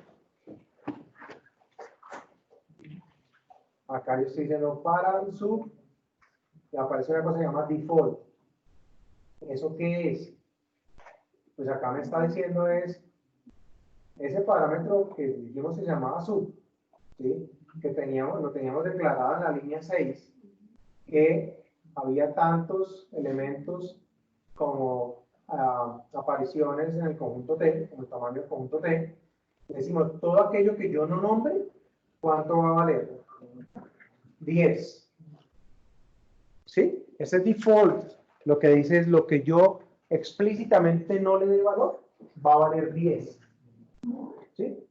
acá yo estoy diciendo para el sub, y aparece una cosa que se llama default. ¿Eso qué es? Pues acá me está diciendo es ese parámetro que dijimos se llamaba sub, ¿sí? Que lo teníamos declarado en la línea 6, que había tantos elementos como apariciones en el conjunto T, en el tamaño del conjunto T. Decimos, todo aquello que yo no nombre, ¿cuánto va a valer? 10. ¿Sí? ¿sí? Ese default lo que dice es lo que yo explícitamente no le dé valor, va a valer 10. ¿Sí?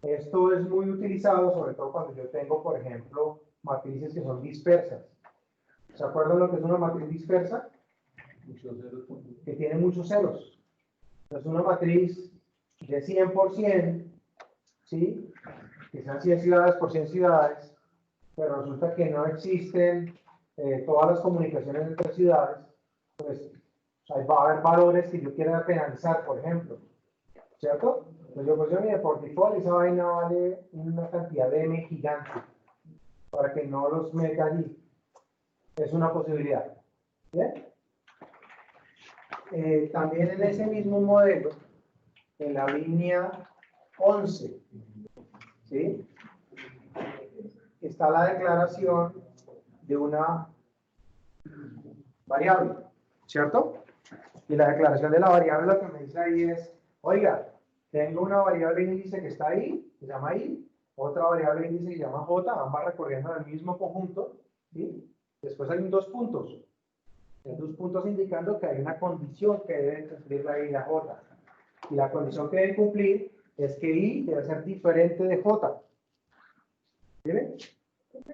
Esto es muy utilizado, sobre todo cuando yo tengo, por ejemplo, matrices que son dispersas. ¿Se acuerdan lo que es una matriz dispersa? Que tiene muchos ceros. Entonces, una matriz de 100%, ¿sí? Que sean 100 ciudades por 100 ciudades, pero resulta que no existen todas las comunicaciones entre ciudades, pues va a haber valores que yo quiera penalizar, por ejemplo, ¿cierto? Entonces yo mire, por default esa vaina vale una cantidad de M gigante, para que no los meta allí. Es una posibilidad. ¿Bien? También en ese mismo modelo, en la línea 11, ¿sí? Está la declaración de una variable, ¿cierto? Y la declaración de la variable lo que me dice ahí es, oiga, tengo una variable índice que está ahí, que se llama I, otra variable índice que se llama J, ambas recorriendo el mismo conjunto, ¿sí? Después hay dos puntos. Hay dos puntos indicando que hay una condición que debe cumplir la I y la J. Y la condición que debe cumplir es que I debe ser diferente de J. ¿Tiene? O sea,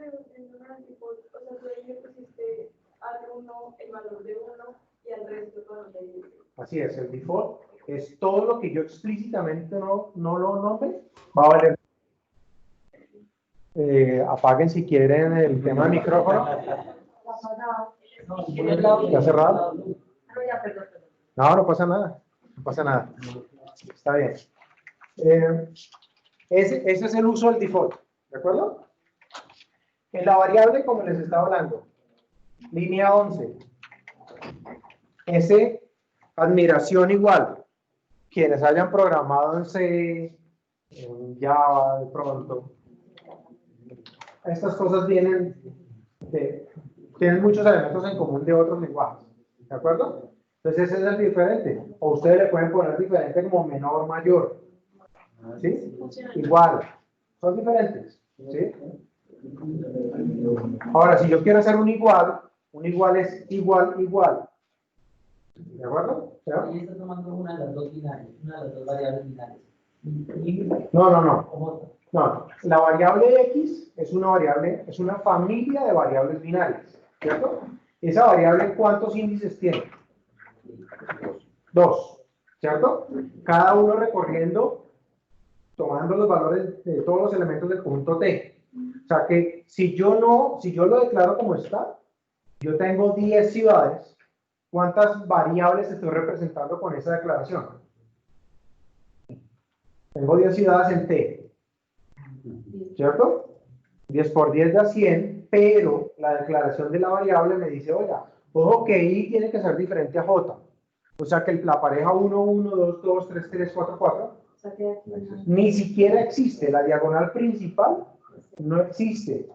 tú ahí le pusiste al 1 el valor de 1 y al resto el valor de 10. Así es, el default es todo lo que yo explícitamente no lo nombre, va a valer. Apaguen si quieren el tema del micrófono. ¿Está cerrado? No, no pasa nada. No pasa nada. Está bien. Ese es el uso del default. ¿De acuerdo? En la variable, como les estaba hablando, línea 11. Ese admiración igual. Quienes hayan programado en C, en Java, de pronto. Estas cosas tienen muchos elementos en común de otros lenguajes. ¿De acuerdo? Entonces ese es el diferente. O ustedes le pueden poner diferente como menor, mayor. ¿Sí? Igual. Son diferentes. ¿Sí? Ahora, si yo quiero hacer un igual es igual, igual. ¿De acuerdo? ¿Sí? Y está tomando una de las dos binarias, una de las dos variables binarias. No. La variable X es una variable, es una familia de variables binarias. ¿Cierto? Esa variable, ¿cuántos índices tiene? 2. ¿Cierto? Cada uno recorriendo, tomando los valores de todos los elementos del conjunto T. O sea que si yo lo declaro como está, yo tengo 10 ciudades. ¿Cuántas variables estoy representando con esa declaración? Tengo 10 ciudades en T. ¿Cierto? 10 por 10 da 100, pero la declaración de la variable me dice, oiga, ojo que I tiene que ser diferente a J. O sea que la pareja 1, 1, 2, 2, 3, 3, 4, 4, ni siquiera existe. La diagonal principal no existe.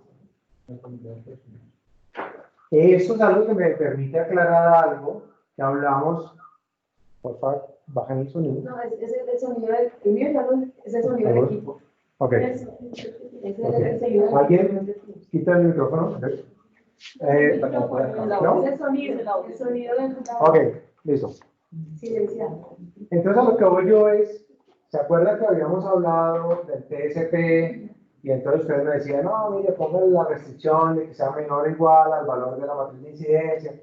Eso es algo que me permite aclarar algo que hablamos. Por favor, bajen el sonido. No, es el sonido del mío, es el sonido del equipo. Ok. Es el sonido ¿Alguien quita el micrófono? Okay. ¿No? Es el sonido del Ok, listo. silenciado. Entonces a lo que voy yo es, ¿se acuerdan que habíamos hablado del TSP? Y entonces ustedes me decían, no, mire, pongan la restricción de que sea menor o igual al valor de la matriz de incidencia.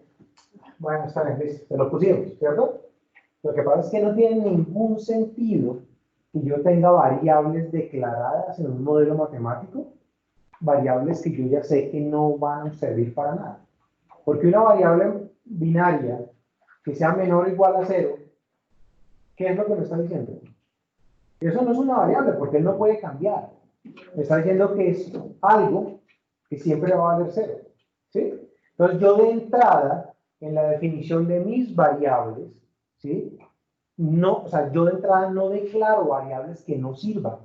Bueno, está bien, listo, se lo pusimos, ¿cierto? Lo que pasa es que no tiene ningún sentido que yo tenga variables declaradas en un modelo matemático, variables que yo ya sé que no van a servir para nada. Porque una variable binaria que sea menor o igual a 0, ¿qué es lo que me está diciendo? Eso no es una variable porque él no puede cambiar. Me está diciendo que es algo que siempre va a valer 0. ¿Sí? Entonces yo de entrada, en la definición de mis variables, ¿sí? No, o sea, yo de entrada no declaro variables que no sirvan.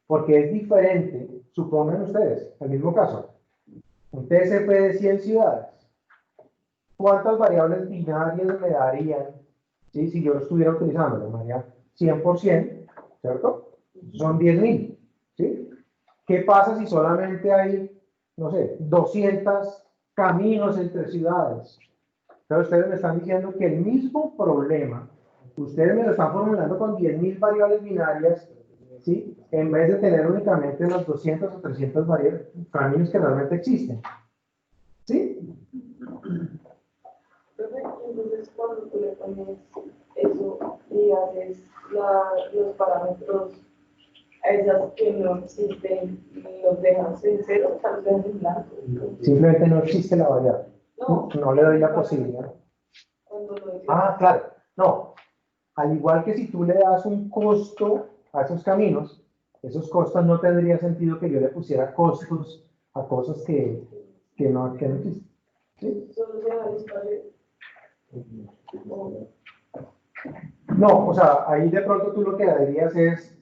Porque es diferente, supongan ustedes, el mismo caso, un TSP de 100 ciudades. ¿Cuántas variables binarias me darían, ¿sí? Si yo lo estuviera utilizando? Me daría 100%, ¿cierto? Son 10.000, ¿sí? ¿Qué pasa si solamente hay, no sé, 200 caminos entre ciudades. Entonces ustedes me están diciendo que el mismo problema, ustedes me lo están formulando con 10.000 variables binarias, ¿sí? En vez de tener únicamente los 200 o 300 caminos que realmente existen. ¿Sí? Perfecto, entonces cuando tú le pones eso y haces los parámetros a esas que no existen y los dejas en cero, o sea, los dejas en blanco. Simplemente no existe la variable. No, No le doy la posibilidad. cuando lo decías. Ah, claro. No. Al igual que si tú le das un costo a esos caminos, esos costos no tendría sentido que yo le pusiera costos a cosas que no existen. ¿Sí? Solo se da el espacio. No, o sea, ahí de pronto tú lo que dirías es,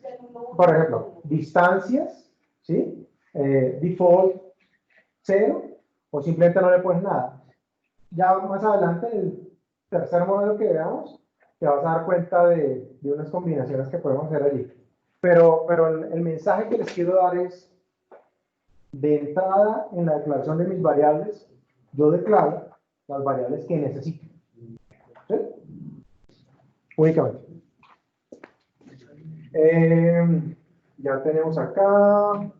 por ejemplo, distancias, ¿sí? Default 0, o simplemente no le pones nada. Ya más adelante, en el tercer modelo que veamos, te vas a dar cuenta de unas combinaciones que podemos hacer allí. Pero el mensaje que les quiero dar es, de entrada en la declaración de mis variables, yo declaro las variables que necesito. ¿Sí? Únicamente. Ya tenemos acá.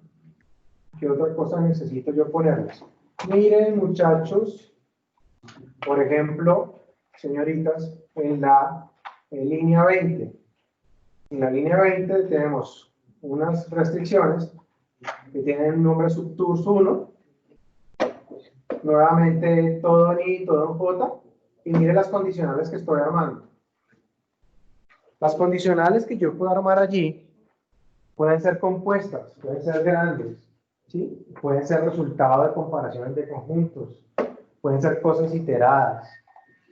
¿Qué otra cosa necesito yo ponerles? Miren, muchachos, por ejemplo, señoritas, en la línea 20. En la línea 20 tenemos unas restricciones que tienen un nombre subtours 1. Nuevamente todo en I, todo en J. Y miren las condicionales que estoy armando. Las condicionales que yo puedo armar allí pueden ser compuestas, pueden ser grandes, ¿sí? Pueden ser resultado de comparaciones de conjuntos, pueden ser cosas iteradas,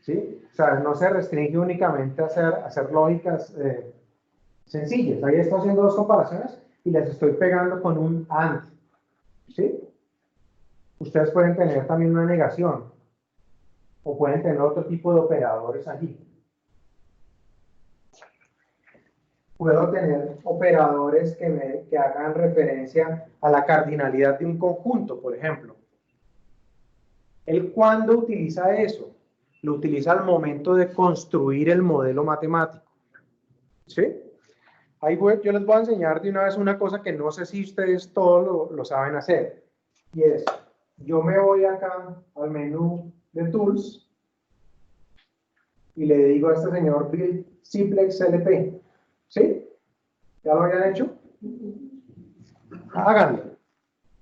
¿sí? O sea, no se restringe únicamente a hacer lógicas sencillas. Ahí estoy haciendo dos comparaciones y las estoy pegando con un AND, ¿sí? Ustedes pueden tener también una negación o pueden tener otro tipo de operadores allí. Puedo tener operadores que hagan referencia a la cardinalidad de un conjunto, por ejemplo. ¿Él cuándo utiliza eso? Lo utiliza al momento de construir el modelo matemático. ¿Sí? Ahí yo les voy a enseñar de una vez una cosa que no sé si ustedes todos lo saben hacer. Y es, yo me voy acá al menú de Tools y le digo a este señor Build Simplex LP. ¿Sí? ¿Ya lo habían hecho? Háganlo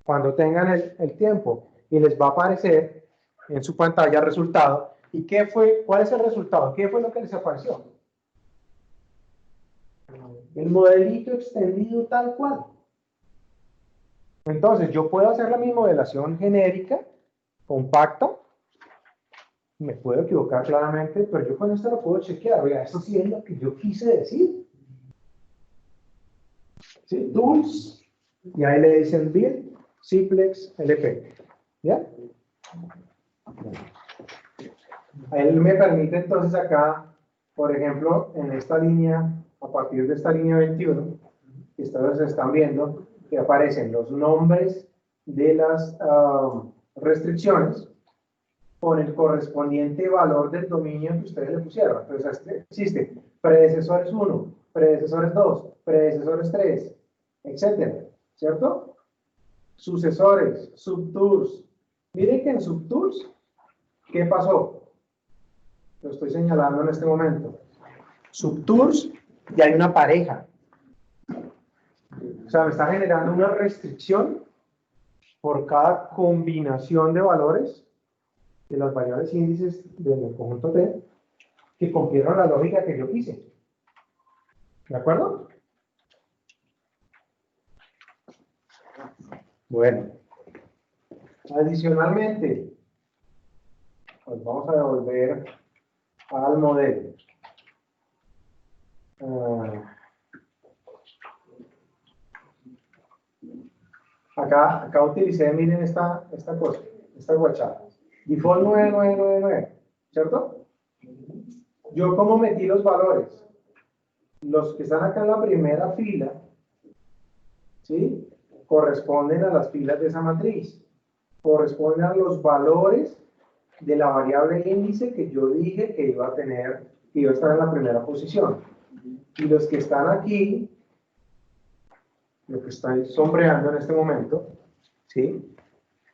cuando tengan el tiempo y les va a aparecer en su pantalla el resultado. ¿Y qué fue? ¿Cuál es el resultado? ¿Qué fue lo que les apareció? El modelito extendido tal cual. Entonces, yo puedo hacer mi modelación genérica, compacta, me puedo equivocar claramente, pero yo con esto lo puedo chequear. Oiga, esto sí es lo que yo quise decir. ¿Sí? Tools, y ahí le dicen Build Simplex LP. ¿Ya? Él me permite entonces acá, por ejemplo, en esta línea, a partir de esta línea 21, que ustedes están viendo, que aparecen los nombres de las restricciones con el correspondiente valor del dominio que ustedes le pusieron. Entonces existe predecesores 1, predecesores 2, predecesores 3, etcétera, ¿cierto? Sucesores, subtours. Miren que en subtours, ¿qué pasó? Lo estoy señalando en este momento. Subtours, y hay una pareja. O sea, me está generando una restricción por cada combinación de valores de las variables índices del conjunto T que cumplieron la lógica que yo quise. ¿De acuerdo? Bueno. Adicionalmente, pues vamos a devolver al modelo. Acá utilicé, miren esta cosa, esta guachada. Default 9999, ¿cierto? Yo como metí los valores, los que están acá en la primera fila, ¿sí? Corresponden a las filas de esa matriz. corresponden a los valores de la variable índice que yo dije que iba a tener, que iba a estar en la primera posición. Y los que están aquí, lo que estoy sombreando en este momento, ¿sí?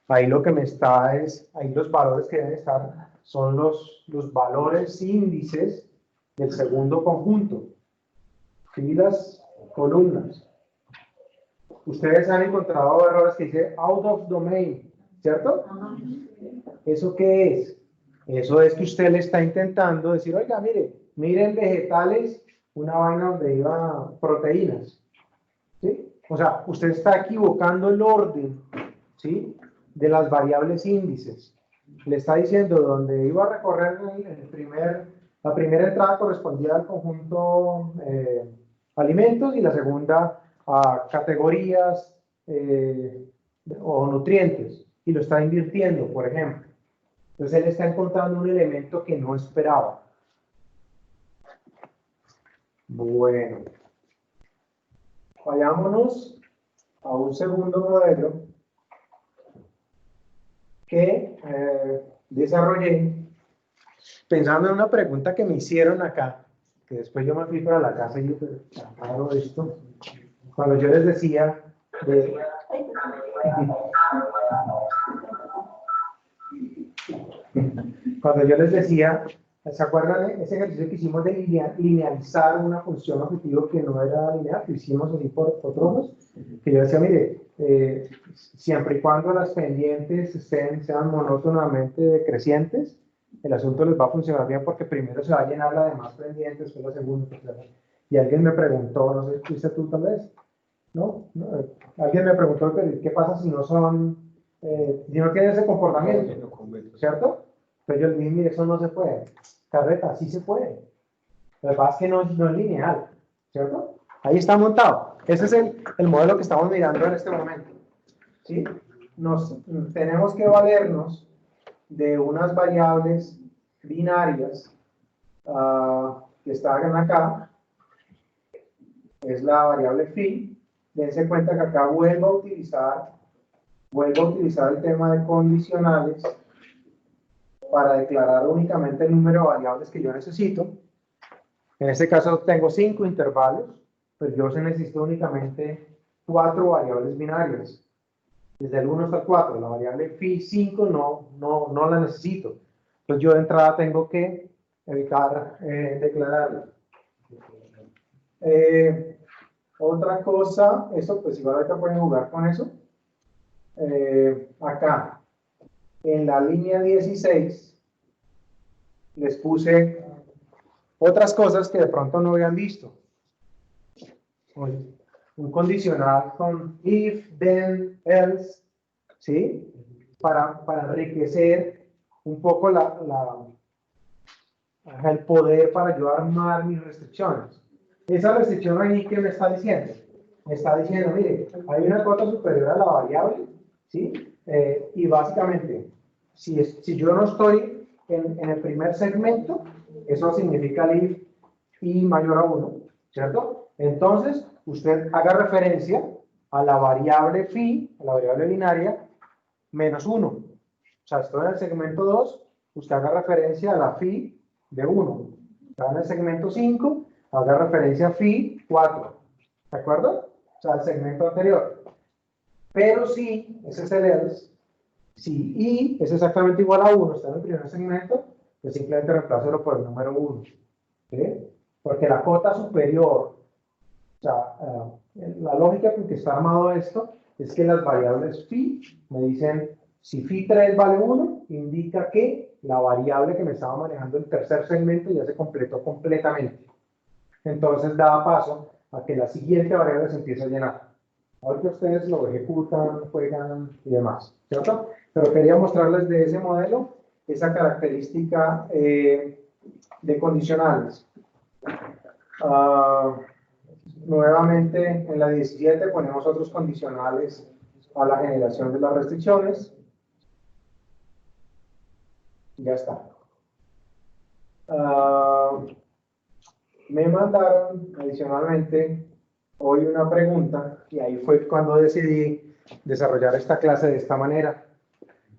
Ahí lo que me está es, ahí los valores que deben estar son los valores índices del segundo conjunto. Filas, columnas. Ustedes han encontrado errores que dice out of domain, ¿cierto? ¿Eso qué es? Eso es que usted le está intentando decir, oiga, miren vegetales, una vaina donde iba proteínas, ¿sí? O sea, usted está equivocando el orden, ¿sí? De las variables índices. Le está diciendo donde iba a recorrer la primera entrada correspondía al conjunto alimentos y la segunda a categorías o nutrientes, y lo está invirtiendo, por ejemplo. Entonces él está encontrando un elemento que no esperaba. Bueno, vayámonos a un segundo modelo que desarrollé pensando en una pregunta que me hicieron acá, que después yo me fui para la casa y yo, pero raro esto, cuando yo les decía cuando yo les decía, ¿se acuerdan ese ejercicio que hicimos de linealizar una función objetivo que no era lineal, que hicimos así por trozos? Que yo decía, mire, siempre y cuando las pendientes sean monótonamente decrecientes, el asunto les va a funcionar bien porque primero se va a llenar la demás pendiente, después la segunda, y alguien me preguntó, no sé, ¿fuiste tú tal vez? ¿No? Alguien me preguntó, ¿qué pasa si no son, si no tienen ese comportamiento? ¿Cierto? Pero yo le dije, mire, eso no se puede. Carreta, sí se puede. Lo que pasa es que no es lineal, ¿cierto? Ahí está montado. Ese es el modelo que estamos mirando en este momento. ¿Sí? Tenemos que valernos de unas variables binarias que están acá. Es la variable phi. Dense cuenta que acá vuelvo a utilizar el tema de condicionales para declarar únicamente el número de variables que yo necesito. En este caso tengo 5 intervalos, pero yo necesito únicamente 4 variables binarias. Desde el 1 hasta el 4, la variable phi 5 no la necesito. Entonces yo de entrada tengo que evitar declararla. Otra cosa, eso pues igual ahorita pueden jugar con eso. Acá, en la línea 16, les puse otras cosas que de pronto no habían visto. Un condicional con if, then, else, ¿sí? Para enriquecer un poco el poder para yo armar mis restricciones. Esa restricción ahí, ¿qué me está diciendo? Me está diciendo, mire, hay una cota superior a la variable, ¿sí? Y básicamente, si yo no estoy en el primer segmento, eso significa el if y mayor a 1, ¿cierto? Entonces, usted haga referencia a la variable phi, a la variable binaria, menos 1. O sea, estoy en el segmento 2, usted haga referencia a la phi de 1. Está en el segmento 5, haga referencia a phi 4. ¿De acuerdo? O sea, el segmento anterior. Pero si, ese es el else, si i es exactamente igual a 1, está en el primer segmento, pues simplemente reemplázalo por el número 1. ¿Sí? Porque la cota superior, o sea, la lógica con que está armado esto es que las variables phi me dicen, si phi 3 vale 1, indica que la variable que me estaba manejando el tercer segmento ya se completó completamente. Entonces da paso a que la siguiente variable se empiece a llenar. Ahorita ustedes lo ejecutan, juegan y demás, ¿cierto? Pero quería mostrarles de ese modelo esa característica de condicionales. Nuevamente en la 17 ponemos otros condicionales a la generación de las restricciones. Ya está. Me mandaron adicionalmente hoy una pregunta y ahí fue cuando decidí desarrollar esta clase de esta manera.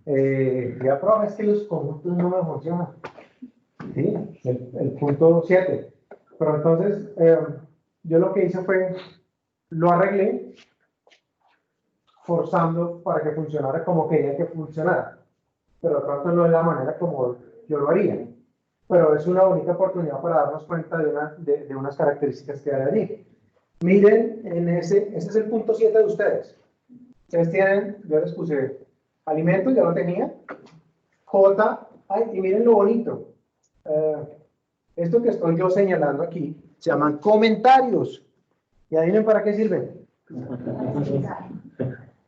Ya, profe, es que los conjuntos no me funcionan. ¿Sí? El punto 7. Pero entonces, yo lo que hice fue, lo arreglé, forzando para que funcionara como quería que funcionara. Pero de pronto no es la manera como yo lo haría. Pero es una bonita oportunidad para darnos cuenta de unas características que hay allí. Miren, ese es el punto 7 de ustedes. Ustedes tienen, yo les puse alimentos, ya lo tenía. J, ay, y miren lo bonito. Esto que estoy yo señalando aquí se llaman comentarios. ¿Y adivinen para qué sirven?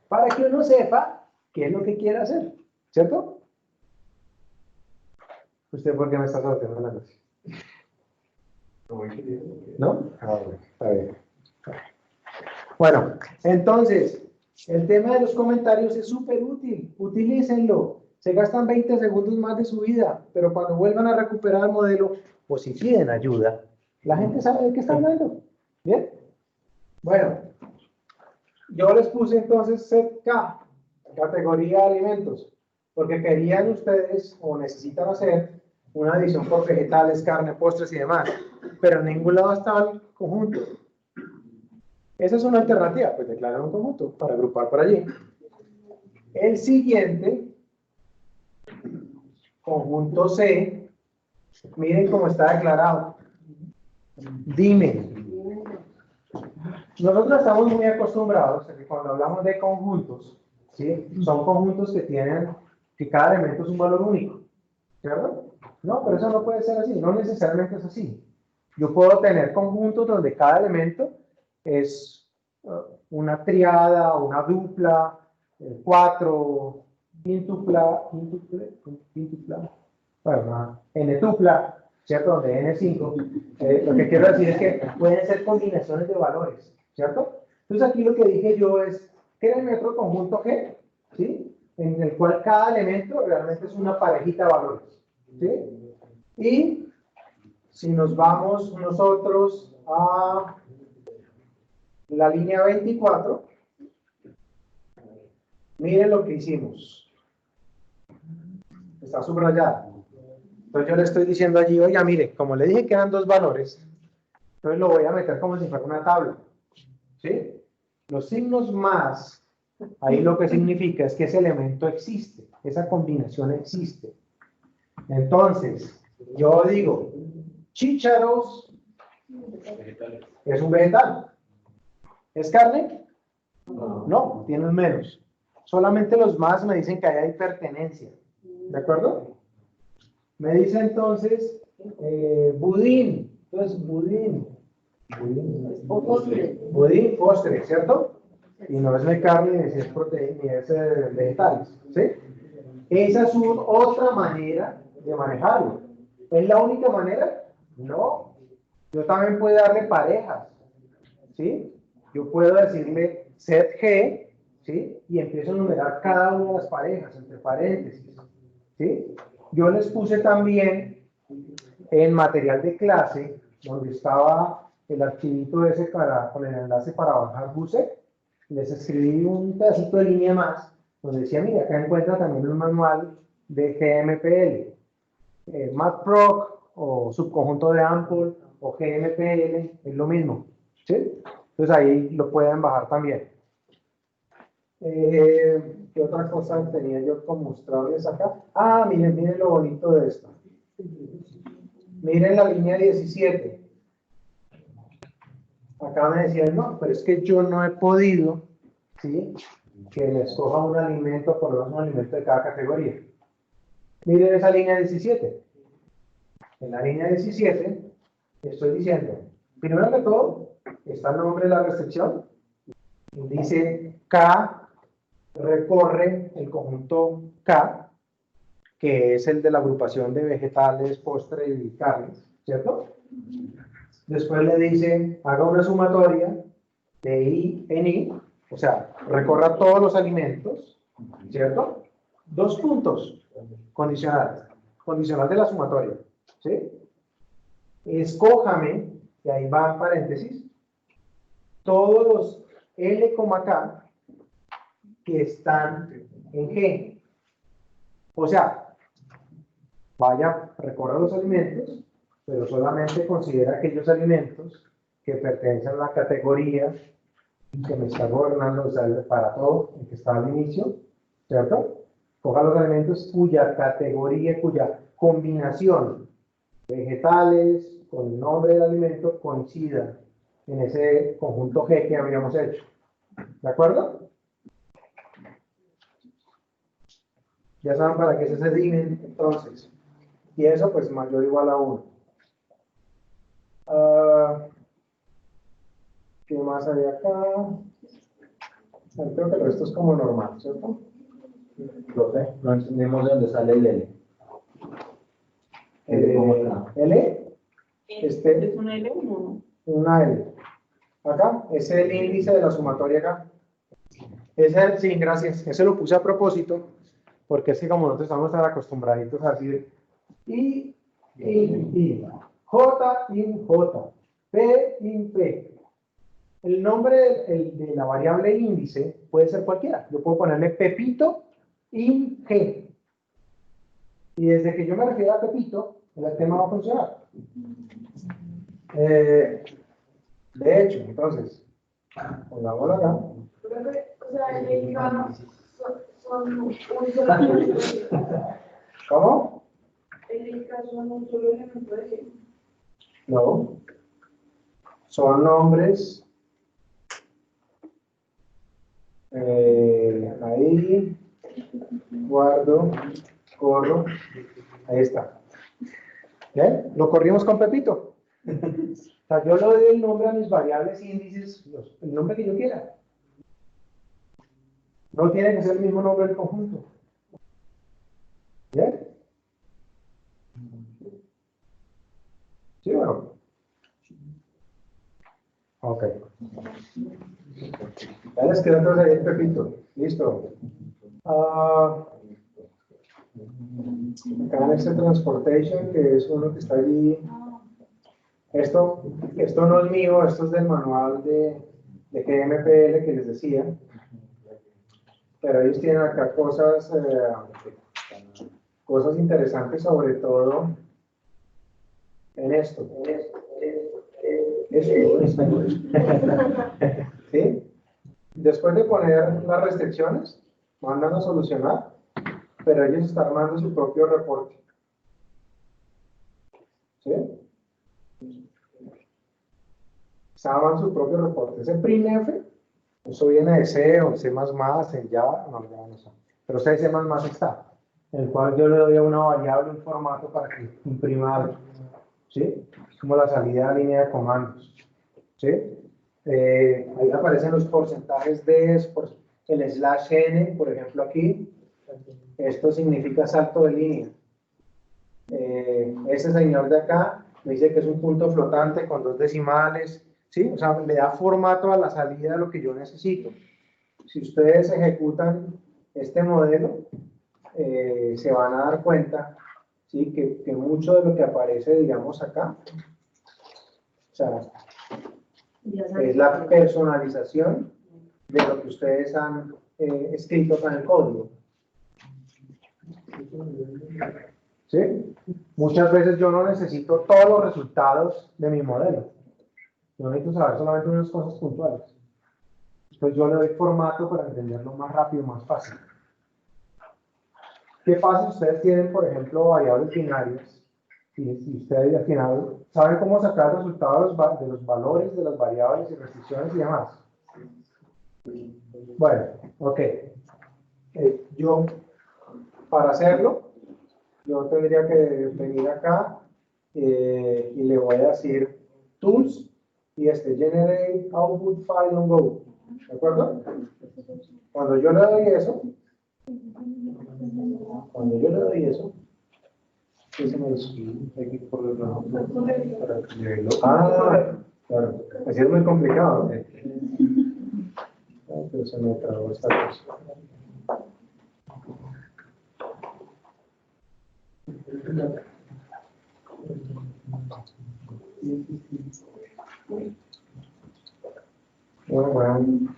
Para que uno sepa qué es lo que quiere hacer, ¿cierto? ¿Usted por qué me está sorteando la noche? ¿No? Ah, bueno, está bien. Bueno, entonces, el tema de los comentarios es súper útil. Utilícenlo. Se gastan 20 segundos más de su vida, pero cuando vuelvan a recuperar el modelo, o si piden ayuda, la gente sabe de qué está hablando. ¿Bien? Bueno, yo les puse entonces set K, categoría de alimentos, porque querían ustedes o necesitan hacer una división por vegetales, carne, postres y demás, pero en ningún lado estaba el conjunto. Esa es una alternativa, pues declarar un conjunto para agrupar por allí. El siguiente, conjunto C, miren cómo está declarado. Dime. Nosotros estamos muy acostumbrados a que cuando hablamos de conjuntos, ¿sí? Son conjuntos que cada elemento es un valor único, ¿cierto? No, pero eso no puede ser así, no necesariamente es así. Yo puedo tener conjuntos donde cada elemento es una triada, una dupla, 4, quintupla, bueno, una n-tupla, ¿cierto? Donde n5. Lo que quiero decir es que pueden ser combinaciones de valores, ¿cierto? Entonces aquí lo que dije yo es, créanme otro conjunto G, ¿sí? En el cual cada elemento realmente es una parejita de valores, ¿sí? Y si nos vamos nosotros a la línea 24, miren lo que hicimos. Está subrayada. Entonces yo le estoy diciendo allí, oiga, mire, como le dije que eran dos valores, entonces lo voy a meter como si fuera una tabla. ¿Sí? Los signos más, ahí lo que significa es que ese elemento existe, esa combinación existe. Entonces, yo digo, chícharos es un vegetal. ¿Es carne? No, tiene un menos. Solamente los más me dicen que ahí hay pertenencia. ¿De acuerdo? Me dice entonces budín. Entonces, budín, postre, ¿cierto? Y no es de carne, ni es proteína, ni es vegetales, ¿sí? Esa es otra manera de manejarlo. ¿Es la única manera? No. Yo también puedo darle parejas, ¿sí? Yo puedo decirle set G, ¿sí? Y empiezo a numerar cada una de las parejas, entre paréntesis, ¿sí? Yo les puse también en material de clase, donde estaba el archivito ese con el enlace para bajar Buset, les escribí un pedacito de línea más, donde decía, mira, acá encuentra también un manual de GMPL, MATPROC o subconjunto de Ample o GMPL, es lo mismo, ¿sí? Entonces ahí lo pueden bajar también. ¿Qué otra cosa tenía yo como mostrarles acá? Ah, miren lo bonito de esto. Miren la línea 17. Acá me decían, no, pero es que yo no he podido, ¿sí? Que le escoja un alimento, por lo menos un alimento de cada categoría. Miren esa línea 17. En la línea 17 estoy diciendo, primero que todo, está el nombre de la restricción. Dice K recorre el conjunto K, que es el de la agrupación de vegetales, postre y carnes, ¿cierto? Después le dice, haga una sumatoria de I en I, o sea, recorra todos los alimentos, ¿cierto? Dos puntos, condicional de la sumatoria, ¿sí? Escójame, y ahí va en paréntesis, todos los L, K que están en G. O sea, vaya, recorra los alimentos, pero solamente considera aquellos alimentos que pertenecen a la categoría que me está gobernando, o sea, para todo, el que está al inicio, ¿cierto? Coja los alimentos cuya categoría, cuya combinación vegetales con el nombre del alimento coincida en ese conjunto G que habíamos hecho. ¿De acuerdo? Ya saben para qué es ese dimen, entonces. Y eso, pues, mayor o igual a 1. ¿Qué más hay acá? Creo que el resto es como normal, ¿cierto? Profe, no entendemos de dónde sale el L. L, este, ¿Es una L o no? una L. Acá, ese es el índice de la sumatoria acá. Ese, sí, gracias. Ese lo puse a propósito, porque es que como nosotros estamos tan acostumbraditos a decir I, J in J, P in P. El nombre de la variable índice puede ser cualquiera. Yo puedo ponerle Pepito in G. Y desde que yo me refiero a Pepito, el tema va a funcionar. De hecho, entonces, pongámoslo acá. O sea, el K son un solo elemento de G. ¿Cómo? El K son un solo elemento de G. No. Son nombres. Ahí. Guardo. Corro. Ahí está. ¿Bien? Lo corrimos con Pepito. O sea, yo le doy el nombre a mis variables índices, el nombre que yo quiera. No tiene que ser el mismo nombre del conjunto. ¿Bien? ¿Sí o no? Ok. Ya les quedó entonces ahí el Pepito. Listo. Acá en este Transportation, que es uno que está allí. Esto no es mío, esto es del manual de GMPL que les decía. Pero ellos tienen acá cosas interesantes, sobre todo en esto. ¿Sí? Después de poner las restricciones, mandan a solucionar, pero ellos están armando su propio reporte. ¿Sí? Están armando su propio reporte. Ese printf, eso viene de C o C++, en Java, no, Java no sé. Pero C++ está, en el cual yo le doy a una variable un formato para que imprima algo. ¿Sí? Es como la salida de la línea de comandos. ¿Sí? Ahí aparecen los porcentajes de el /n, por ejemplo aquí. Esto significa salto de línea. Ese señor de acá me dice que es un punto flotante con 2 decimales. ¿Sí? O sea, le da formato a la salida de lo que yo necesito. Si ustedes ejecutan este modelo, se van a dar cuenta, ¿sí? que mucho de lo que aparece, digamos, acá, o sea, es la personalización de lo que ustedes han escrito con el código. ¿Sí? Muchas veces yo no necesito todos los resultados de mi modelo. Yo necesito saber solamente unas cosas puntuales. Entonces yo le doy formato para entenderlo más rápido, más fácil. ¿Qué pasa si ustedes tienen, por ejemplo, variables binarias? Si ustedes al final saben cómo sacar resultados de los valores de las variables y restricciones y demás. Bueno, ok. Yo, para hacerlo, yo tendría que venir acá y le voy a decir tools y generate output file on Go. ¿De acuerdo? Cuando yo le doy eso, ¿qué se me hay que ponerlo para escribirlo? Ah, claro. Así es muy complicado. Pero se me trabó esta cosa. Bueno.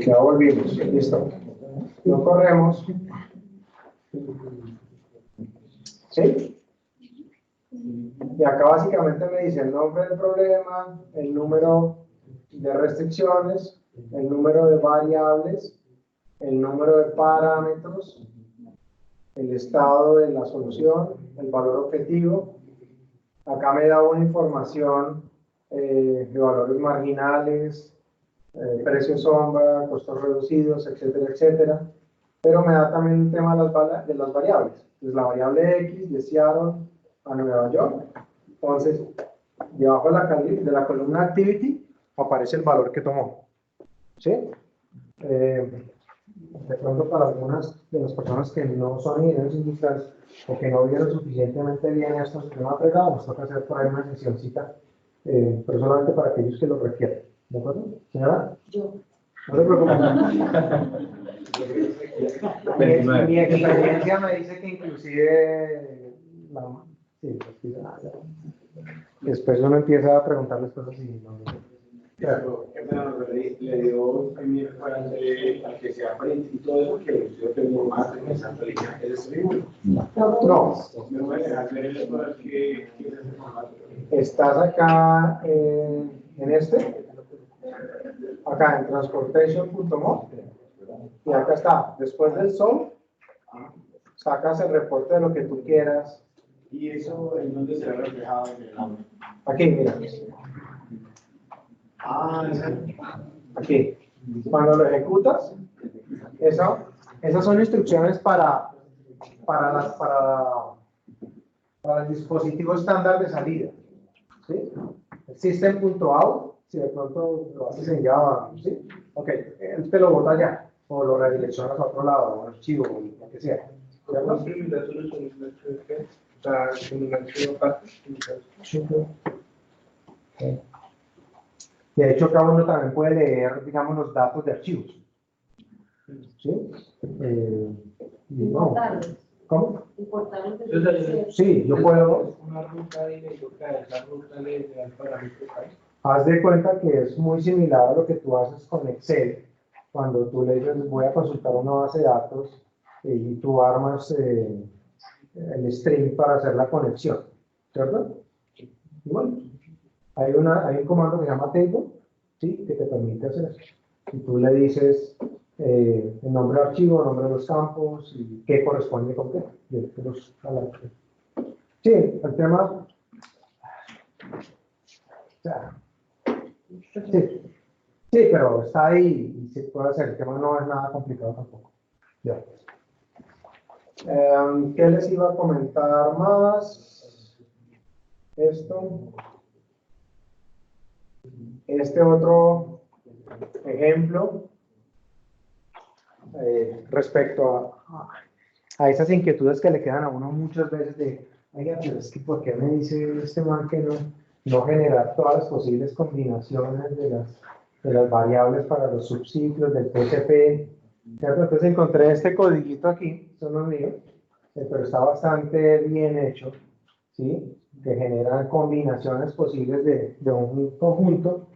Ya volvimos, listo. Lo corremos. ¿Sí? Y acá básicamente me dice el nombre del problema, el número de restricciones, el número de variables, el número de parámetros, el estado de la solución, el valor objetivo. Acá me da una información de valores marginales, precio sombra, costos reducidos, etcétera, etcétera. Pero me da también un tema de las variables. Entonces, la variable X de Seattle a Nueva York. Entonces, debajo de la columna Activity aparece el valor que tomó. ¿Sí? De pronto para algunas de las personas que no son ingenieros industriales o que no vieron suficientemente bien estos sistemas agregados, nos toca hacer por ahí una sesioncita, pero solamente para aquellos que lo requieran. ¿De acuerdo? ¿Señora? Yo. No se preocupen. Mi experiencia me dice que inclusive sí, después uno empieza a preguntarles cosas y no. Claro, le dio al que se aprende y todo eso, que yo tengo más de esa línea que es No. Estás acá en acá en transportation.mo y acá está, después del sol, sacas el reporte de lo que tú quieras. ¿Y eso en dónde se ve reflejado en el aula? Aquí, mira. Aquí. Cuando lo ejecutas, esas son instrucciones para el dispositivo estándar de salida. ¿Sí? System.out, si de pronto lo haces en Java, ¿sí? Ok, él te lo bota allá, o lo redireccionas a otro lado, o archivo, o lo que sea. ¿Cierto? De hecho, cada uno también puede leer, digamos, los datos de archivos. ¿Sí? Importarlos. ¿Cómo? Importarlos. Sí, yo puedo. Una ruta y le toca esa ruta le da el parámetro ahí. Haz de cuenta que es muy similar a lo que tú haces con Excel, cuando tú le dices voy a consultar una base de datos y tú armas el string para hacer la conexión, ¿cierto? Y bueno, hay un comando que se llama table, ¿sí? Que te permite hacer eso. Y tú le dices el nombre del archivo, el nombre de los campos y qué corresponde con qué. Sí, el tema. Sí, pero está ahí y se puede hacer. El tema no es nada complicado tampoco. Ya. ¿Qué les iba a comentar más? Esto. Este otro ejemplo respecto a esas inquietudes que le quedan a uno muchas veces de, oiga, pero es que ¿por qué me dice este man que no generar todas las posibles combinaciones de las variables para los subciclos del PCP? ¿Cierto? Entonces encontré este codiguito aquí, eso no es mío, pero está bastante bien hecho, ¿sí? Que generan combinaciones posibles de un conjunto.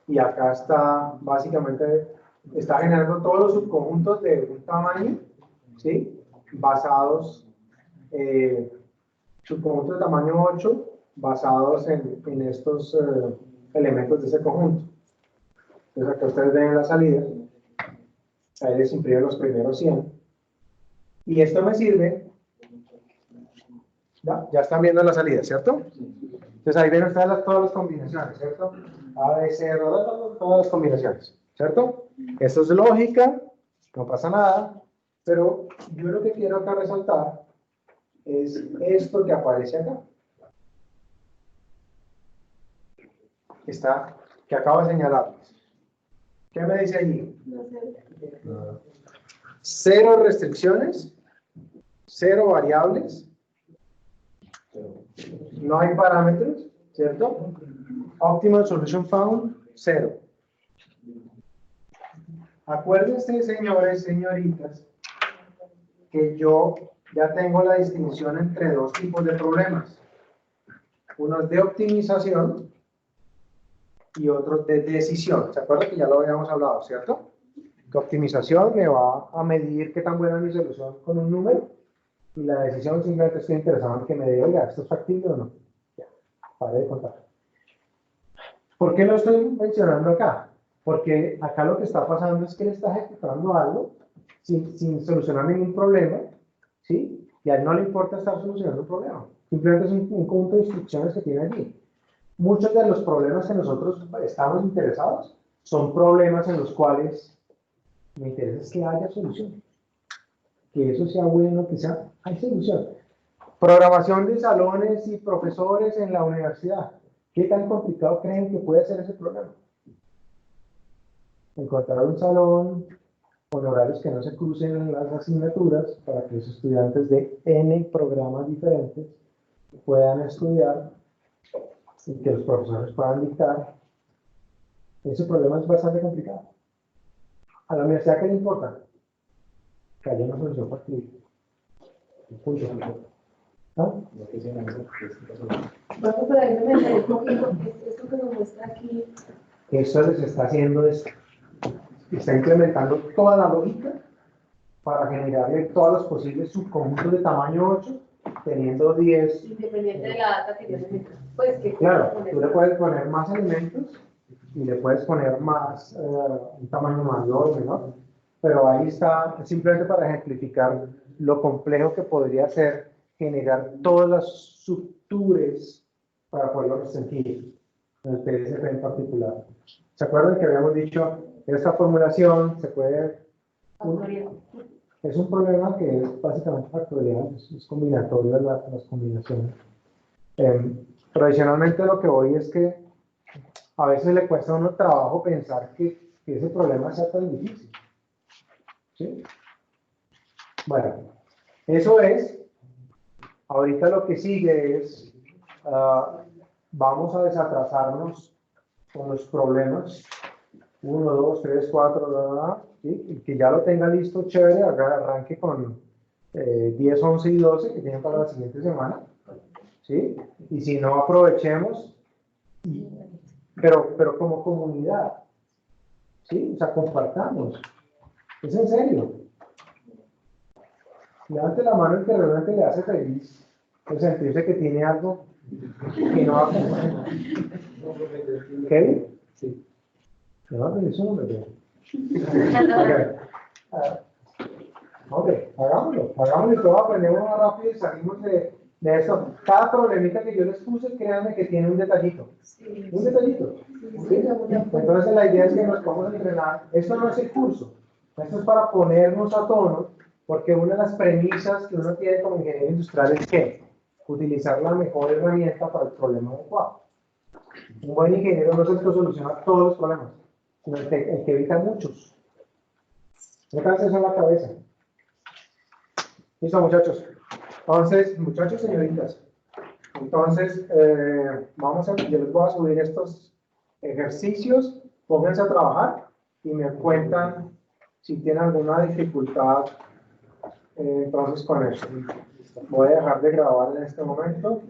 Y acá está, básicamente, está generando todos los subconjuntos de un tamaño, ¿sí? Basados, subconjuntos de tamaño 8, basados en estos elementos de ese conjunto. Entonces acá ustedes ven la salida, ahí les imprime los primeros 100. Y esto me sirve, ya están viendo la salida, ¿cierto? Entonces ahí ven ustedes todas las combinaciones, ¿cierto? A, B, C, todas las combinaciones, ¿cierto? Esto es lógica, no pasa nada, pero yo lo que quiero acá resaltar es esto que aparece acá. Que acabo de señalarles. ¿Qué me dice allí? Cero restricciones, cero variables, no hay parámetros, ¿cierto? Optimal solution found, 0. Acuérdense, señores, señoritas, que yo ya tengo la distinción entre dos tipos de problemas. Unos de optimización y otros de decisión. ¿Se acuerdan que ya lo habíamos hablado, cierto? Que optimización me va a medir qué tan buena es mi solución con un número, y la decisión simplemente estoy interesado en que me diga, oiga, ¿esto es factible o no? Ya, pare de contar. ¿Por qué lo estoy mencionando acá? Porque acá lo que está pasando es que él está ejecutando algo sin solucionar ningún problema, ¿sí? Y a él no le importa estar solucionando un problema. Simplemente es un conjunto de instrucciones que tiene allí. Muchos de los problemas que nosotros estamos interesados son problemas en los cuales me interesa es que haya solución. Que eso sea bueno, que sea, hay solución. Programación de salones y profesores en la universidad. ¿Qué tan complicado creen que puede ser ese problema? Encontrar un salón con horarios que no se crucen en las asignaturas para que los estudiantes de N programas diferentes puedan estudiar y que los profesores puedan dictar. Ese problema es bastante complicado. ¿A la universidad qué le importa? Que haya una solución factible. Punto. ¿No? Vamos por ahí, me un poquito, esto que nos muestra aquí. Eso les está haciendo esto. Está implementando toda la lógica para generarle todos los posibles subconjuntos de tamaño 8, teniendo 10. Independiente de la data que yo le meta. Pues que Claro, tú le puedes poner más elementos y le puedes poner más, un tamaño mayor o menor, pero ahí está simplemente para ejemplificar lo complejo que podría ser generar todas las subtures para poderlo restringir en el PSP en particular. ¿Se acuerdan que habíamos dicho esta formulación se puede... Es un problema que es básicamente factorial, es combinatorio de las combinaciones. Tradicionalmente lo que voy es que a veces le cuesta a uno trabajo pensar que ese problema sea tan difícil. ¿Sí? Bueno, eso es. Ahorita lo que sigue es, vamos a desatrasarnos con los problemas. 1, 2, 3, 4, ¿sí? Y que ya lo tenga listo, chévere, arranque con 10, 11 y 12 que tienen para la siguiente semana. ¿Sí? Y si no, aprovechemos, pero como comunidad, ¿sí? O sea, compartamos. Es en serio. Levante la mano el que realmente le hace feliz el sentirse que tiene algo que no va a comer. ¿Qué? Sí. No, pero eso no me veo. Ok, hagámoslo y todos aprendemos más rápido y salimos de esto. Cada problemita que yo les puse, créanme que tiene un detallito. Un detallito. ¿Sí? Entonces la idea es que nos podamos entrenar. Esto no es el curso, esto es para ponernos a tono, porque una de las premisas que uno tiene como ingeniero industrial es que utilizar la mejor herramienta para el problema adecuado. Un buen ingeniero no es el que soluciona todos los problemas, sino el que evita muchos. No tengas eso en la cabeza. Listo, muchachos. Entonces, muchachos, señoritas. Entonces, yo les voy a subir estos ejercicios. Pónganse a trabajar y me cuentan si tienen alguna dificultad entonces con eso. Voy a dejar de grabar en este momento.